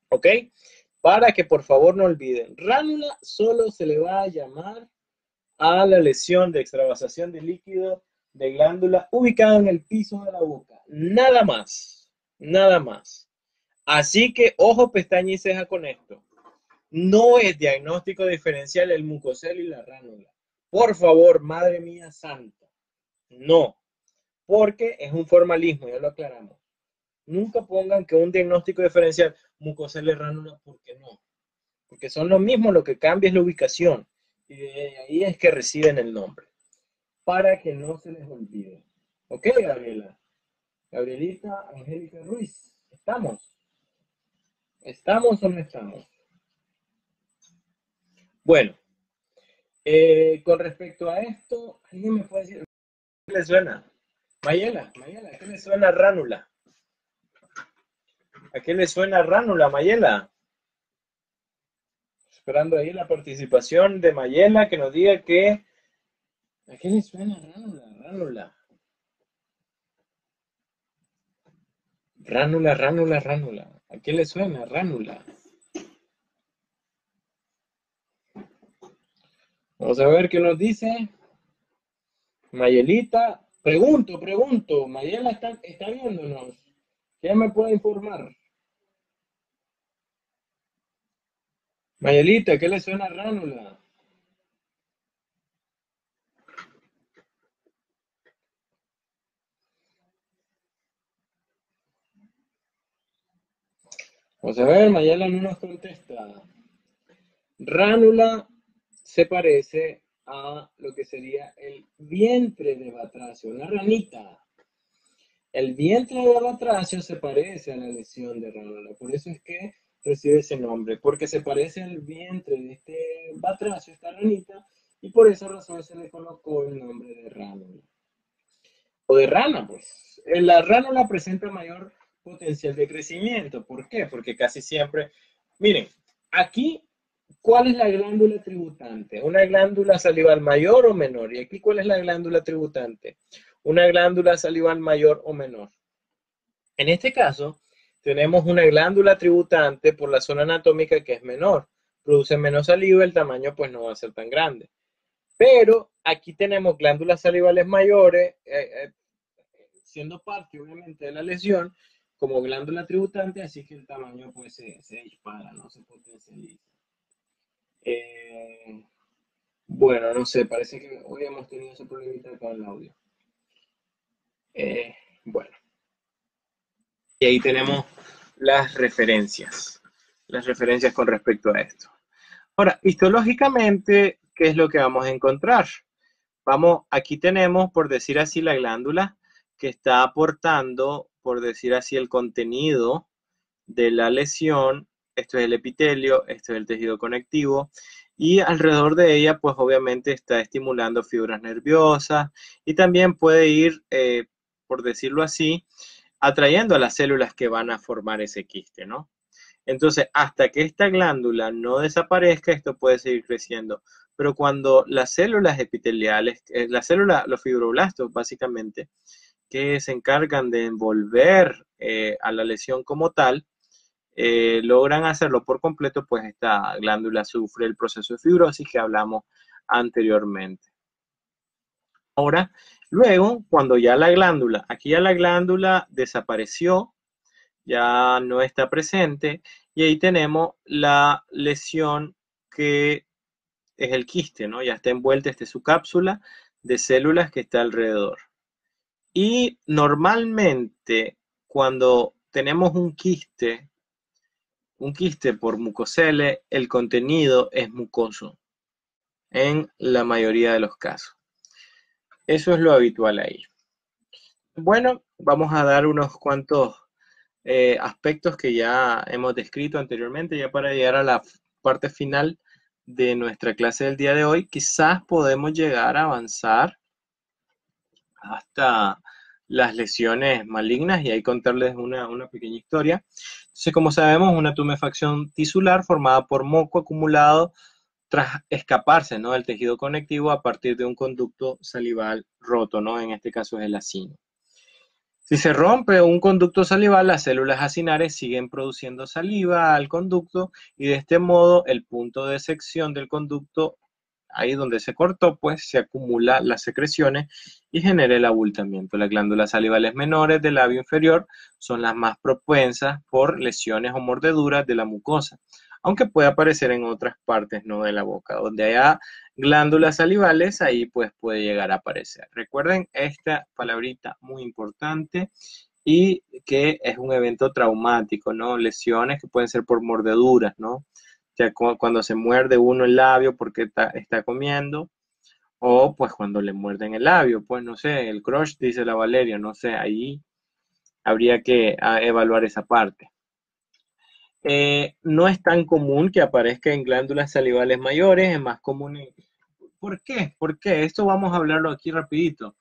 ¿Ok? Para que por favor no olviden, ránula solo se le va a llamar a la lesión de extravasación de líquido de glándula ubicada en el piso de la boca. Nada más. Nada más. Así que ojo, pestaña y ceja con esto. No es diagnóstico diferencial el mucosel y la ránula. Por favor, madre mía santa. No, porque es un formalismo, ya lo aclaramos. Nunca pongan que un diagnóstico diferencial mucosel y ránula, porque no. Porque son lo mismo, lo que cambia es la ubicación. Y de ahí es que reciben el nombre. Para que no se les olvide. ¿Ok, Gabriela? Gabrielita Angélica Ruiz. ¿Estamos? ¿Estamos o no estamos? Bueno, con respecto a esto, ¿alguien me puede decir qué le suena? Mayela, ¿qué le suena ránula? ¿A qué le suena ránula, Mayela? Esperando ahí la participación de Mayela que nos diga que ¿a qué le suena ránula? Ránula. Ránula. ¿A qué le suena ránula? Vamos a ver qué nos dice Mayelita. Pregunto. Mayela está viéndonos. ¿Quién me puede informar? Mayelita, ¿qué le suena ránula? Vamos a ver, Mayela no nos contesta. Ránula se parece a lo que sería el vientre de batracio, una ranita. El vientre de batracio se parece a la lesión de ránula, por eso es que recibe ese nombre, porque se parece al vientre de este batracio, esta ranita, y por esa razón se le colocó el nombre de ránula. O de rana, pues. La ránula presenta mayor potencial de crecimiento. ¿Por qué? Porque casi siempre, miren, aquí, ¿cuál es la glándula tributante? ¿Una glándula salival mayor o menor? Y aquí, ¿cuál es la glándula tributante? Una glándula salival mayor o menor. En este caso, tenemos una glándula tributante por la zona anatómica que es menor. Produce menos saliva, el tamaño pues no va a ser tan grande. Pero aquí tenemos glándulas salivales mayores, siendo parte obviamente de la lesión, como glándula tributante, así que el tamaño pues se dispara, no se potencializa. Eh, bueno, no sé, parece que hoy hemos tenido ese problemita con el audio. Eh, bueno, y ahí tenemos las referencias con respecto a esto. Ahora, histológicamente, ¿qué es lo que vamos a encontrar? Vamos, aquí tenemos, por decir así, la glándula que está aportando, por decir así, el contenido de la lesión. Esto es el epitelio, esto es el tejido conectivo, y alrededor de ella, pues obviamente está estimulando fibras nerviosas y también puede ir, por decirlo así, atrayendo a las células que van a formar ese quiste, ¿no? Entonces, hasta que esta glándula no desaparezca, esto puede seguir creciendo. Pero cuando las células epiteliales, los fibroblastos básicamente, que se encargan de envolver a la lesión como tal, logran hacerlo por completo, pues esta glándula sufre el proceso de fibrosis que hablamos anteriormente. Ahora, luego, cuando ya la glándula, aquí ya la glándula desapareció, ya no está presente, y ahí tenemos la lesión que es el quiste, ¿no? Ya está envuelta, esta es su cápsula de células que está alrededor. Y normalmente cuando tenemos un quiste por mucocele, el contenido es mucoso en la mayoría de los casos. Eso es lo habitual ahí. Bueno, vamos a dar unos cuantos aspectos que ya hemos descrito anteriormente, ya para llegar a la parte final de nuestra clase del día de hoy. Quizás podemos llegar a avanzar hasta las lesiones malignas y ahí contarles una pequeña historia. Entonces, como sabemos, una tumefacción tisular formada por moco acumulado tras escaparse, ¿no?, del tejido conectivo a partir de un conducto salival roto, ¿no? En este caso es el acino. Si se rompe un conducto salival, las células acinares siguen produciendo saliva al conducto y de este modo el punto de sección del conducto, ahí donde se cortó, pues se acumula las secreciones y genera el abultamiento. Las glándulas salivales menores del labio inferior son las más propensas por lesiones o mordeduras de la mucosa, aunque puede aparecer en otras partes, ¿no?, de la boca. Donde haya glándulas salivales, ahí pues puede llegar a aparecer. Recuerden esta palabrita muy importante y que es un evento traumático, ¿no? Lesiones que pueden ser por mordeduras, ¿no? O sea, cuando se muerde uno el labio porque está comiendo, o pues cuando le muerden el labio, pues no sé, el crush, dice la Valeria, no sé, ahí habría que evaluar esa parte. No es tan común que aparezca en glándulas salivales mayores, es más común en... ¿Por qué? ¿Por qué? Esto vamos a hablarlo aquí rapidito.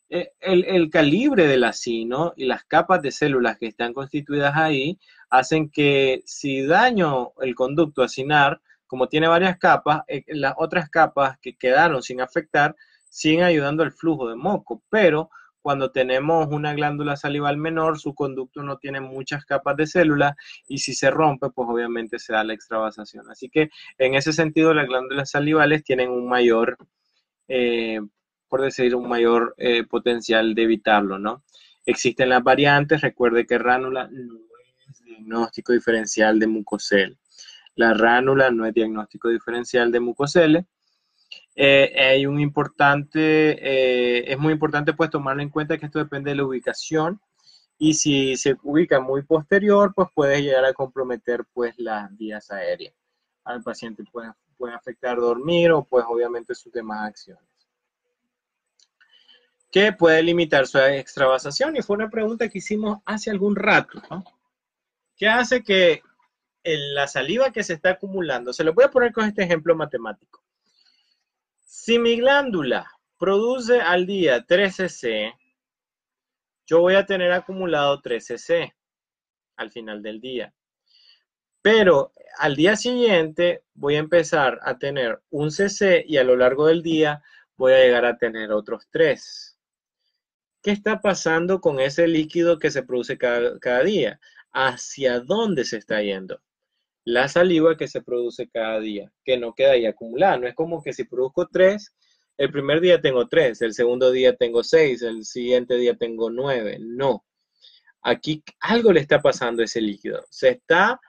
El calibre del acino y las capas de células que están constituidas ahí hacen que si daño el conducto acinar, como tiene varias capas, las otras capas que quedaron sin afectar siguen ayudando al flujo de moco, pero cuando tenemos una glándula salival menor, su conducto no tiene muchas capas de células y si se rompe, pues obviamente se da la extravasación. Así que en ese sentido, las glándulas salivales tienen un mayor, eh, por decir, un mayor potencial de evitarlo, ¿no? Existen las variantes, recuerde que ránula no es diagnóstico diferencial de mucocele. La ránula no es diagnóstico diferencial de mucocele. Hay un importante, es muy importante pues tomarlo en cuenta que esto depende de la ubicación Y si se ubica muy posterior, pues puede llegar a comprometer pues las vías aéreas. Al paciente puede afectar dormir o pues obviamente sus demás acciones. Que puede limitar su extravasación y fue una pregunta que hicimos hace algún rato, ¿no? ¿Qué hace que la saliva que se está acumulando, se lo voy a poner con este ejemplo matemático. Si mi glándula produce al día 3 cc, yo voy a tener acumulado 3 cc al final del día. Pero al día siguiente voy a empezar a tener 1 cc y a lo largo del día voy a llegar a tener otros 3. ¿Qué está pasando con ese líquido que se produce cada día? ¿Hacia dónde se está yendo? La saliva que se produce cada día, que no queda ahí acumulada. No es como que si produzco 3, el primer día tengo 3, el segundo día tengo 6, el siguiente día tengo 9. No. Aquí algo le está pasando a ese líquido. Se está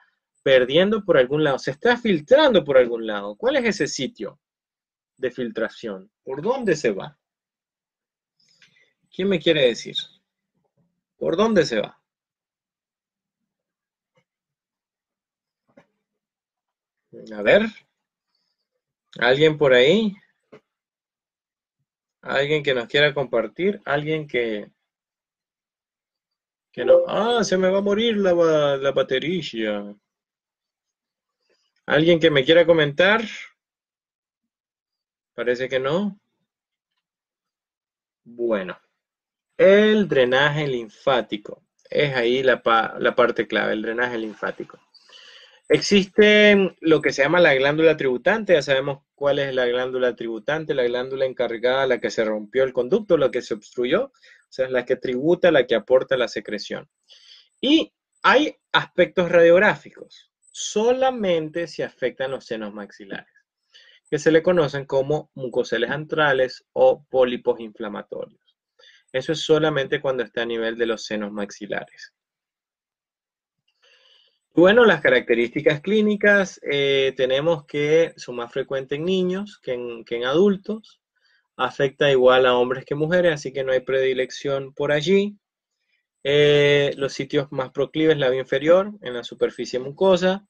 perdiendo por algún lado, se está filtrando por algún lado. ¿Cuál es ese sitio de filtración? ¿Por dónde se va? ¿Quién me quiere decir? ¿Por dónde se va? A ver, ¿alguien por ahí? ¿Alguien que nos quiera compartir? ¿Alguien que no? Ah, se me va a morir la batería. ¿Alguien que me quiera comentar? Parece que no. Bueno, el drenaje linfático. Es ahí la parte clave, el drenaje linfático. Existe lo que se llama la glándula tributante, ya sabemos cuál es la glándula tributante, la glándula encargada, la que se rompió el conducto, la que se obstruyó, o sea, es la que tributa, la que aporta la secreción. Y hay aspectos radiográficos, solamente si afectan los senos maxilares, que se le conocen como mucoceles antrales o pólipos inflamatorios. Eso es solamente cuando está a nivel de los senos maxilares. Bueno, las características clínicas tenemos que son más frecuentes en niños que en adultos. Afecta igual a hombres que mujeres, así que no hay predilección por allí. Los sitios más proclives, labio inferior, en la superficie mucosa,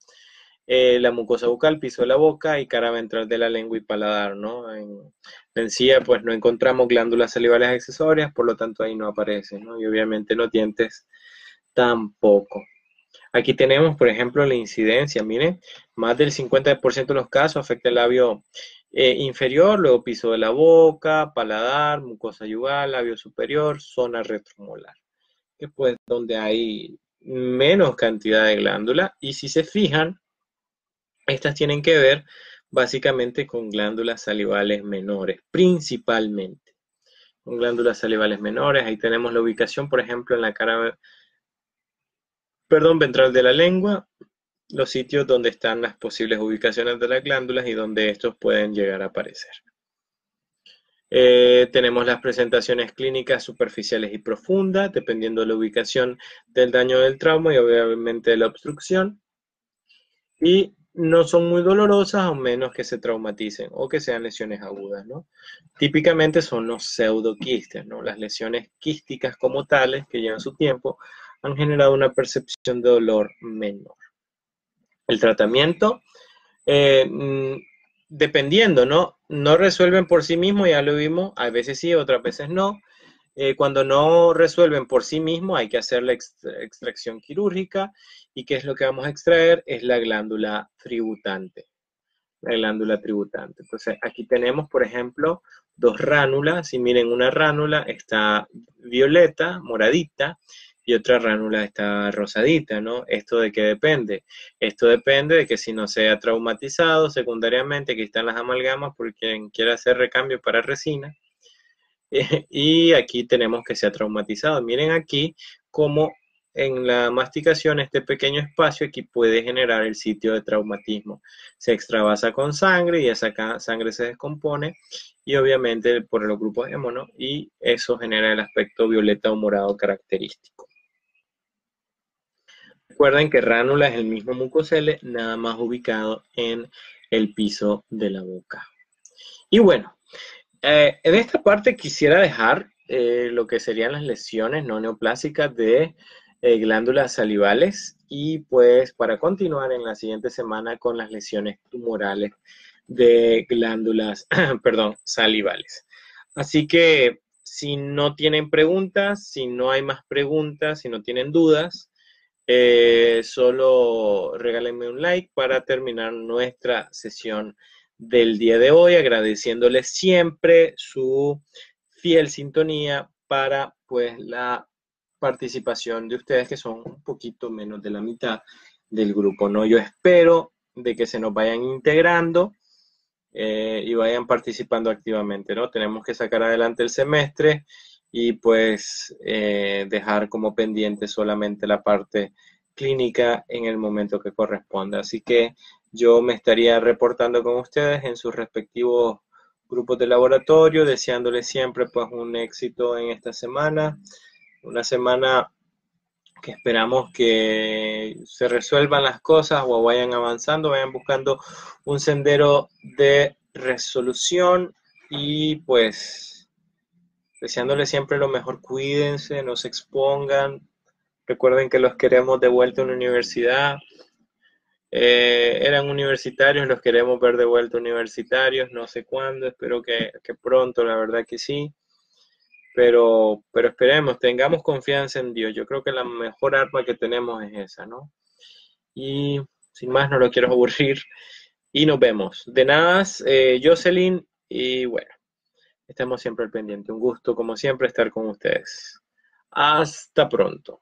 la mucosa bucal, piso de la boca y cara ventral de la lengua y paladar, ¿no? En la encía, pues no encontramos glándulas salivales accesorias, por lo tanto ahí no aparecen, ¿no? Y obviamente los dientes tampoco. Aquí tenemos, por ejemplo, la incidencia. Miren, más del 50% de los casos afecta el labio inferior, luego piso de la boca, paladar, mucosa yugal, labio superior, zona retromolar, que pues donde hay menos cantidad de glándula. Y si se fijan, estas tienen que ver básicamente con glándulas salivales menores, principalmente. Con glándulas salivales menores, ahí tenemos la ubicación, por ejemplo, en la cara ventral de la lengua, los sitios donde están las posibles ubicaciones de las glándulas y donde estos pueden llegar a aparecer. Tenemos las presentaciones clínicas superficiales y profundas, dependiendo de la ubicación del daño del trauma y obviamente de la obstrucción. Y no son muy dolorosas a menos que se traumaticen o que sean lesiones agudas, ¿no? Típicamente son los pseudoquistes, ¿no? Las lesiones quísticas como tales, que llevan su tiempo, han generado una percepción de dolor menor. El tratamiento, dependiendo, ¿no? No resuelven por sí mismos, ya lo vimos, a veces sí, otras veces no. Cuando no resuelven por sí mismos, hay que hacer la extracción quirúrgica. ¿Y qué es lo que vamos a extraer? Es la glándula tributante. La glándula tributante. Entonces, aquí tenemos, por ejemplo, dos ránulas. Y miren, una ránula está violeta, moradita, y otra ránula está rosadita, ¿no? ¿Esto de qué depende? Esto depende de que si no se ha traumatizado secundariamente, aquí están las amalgamas por quien quiera hacer recambio para resina. Y aquí tenemos que se ha traumatizado. Miren aquí cómo en la masticación este pequeño espacio aquí puede generar el sitio de traumatismo. Se extravasa con sangre y esa sangre se descompone y obviamente por los grupos hémono y eso genera el aspecto violeta o morado característico. Recuerden que ránula es el mismo mucocele, nada más ubicado en el piso de la boca. Y bueno, en esta parte quisiera dejar lo que serían las lesiones no neoplásicas de glándulas salivales y pues para continuar en la siguiente semana con las lesiones tumorales de glándulas, perdón, salivales. Así que si no tienen preguntas, si no hay más preguntas, si no tienen dudas, solo regálenme un like para terminar nuestra sesión del día de hoy, agradeciéndoles siempre su fiel sintonía para pues la participación de ustedes, que son un poquito menos de la mitad del grupo, ¿no? Yo espero de que se nos vayan integrando y vayan participando activamente, ¿no? Tenemos que sacar adelante el semestre y pues dejar como pendiente solamente la parte clínica en el momento que corresponda. Así que yo me estaría reportando con ustedes en sus respectivos grupos de laboratorio, deseándoles siempre pues un éxito en esta semana, una semana que esperamos que se resuelvan las cosas o vayan avanzando, vayan buscando un sendero de resolución y pues deseándoles siempre lo mejor, cuídense, no se expongan, recuerden que los queremos de vuelta a una universidad, eran universitarios, los queremos ver de vuelta universitarios, no sé cuándo, espero que pronto, la verdad que sí. Pero esperemos, tengamos confianza en Dios. Yo creo que la mejor arma que tenemos es esa, ¿no? Y sin más, no lo quiero aburrir. Y nos vemos. De nada, Jocelyn. Y bueno, estamos siempre al pendiente. Un gusto, como siempre, estar con ustedes. Hasta pronto.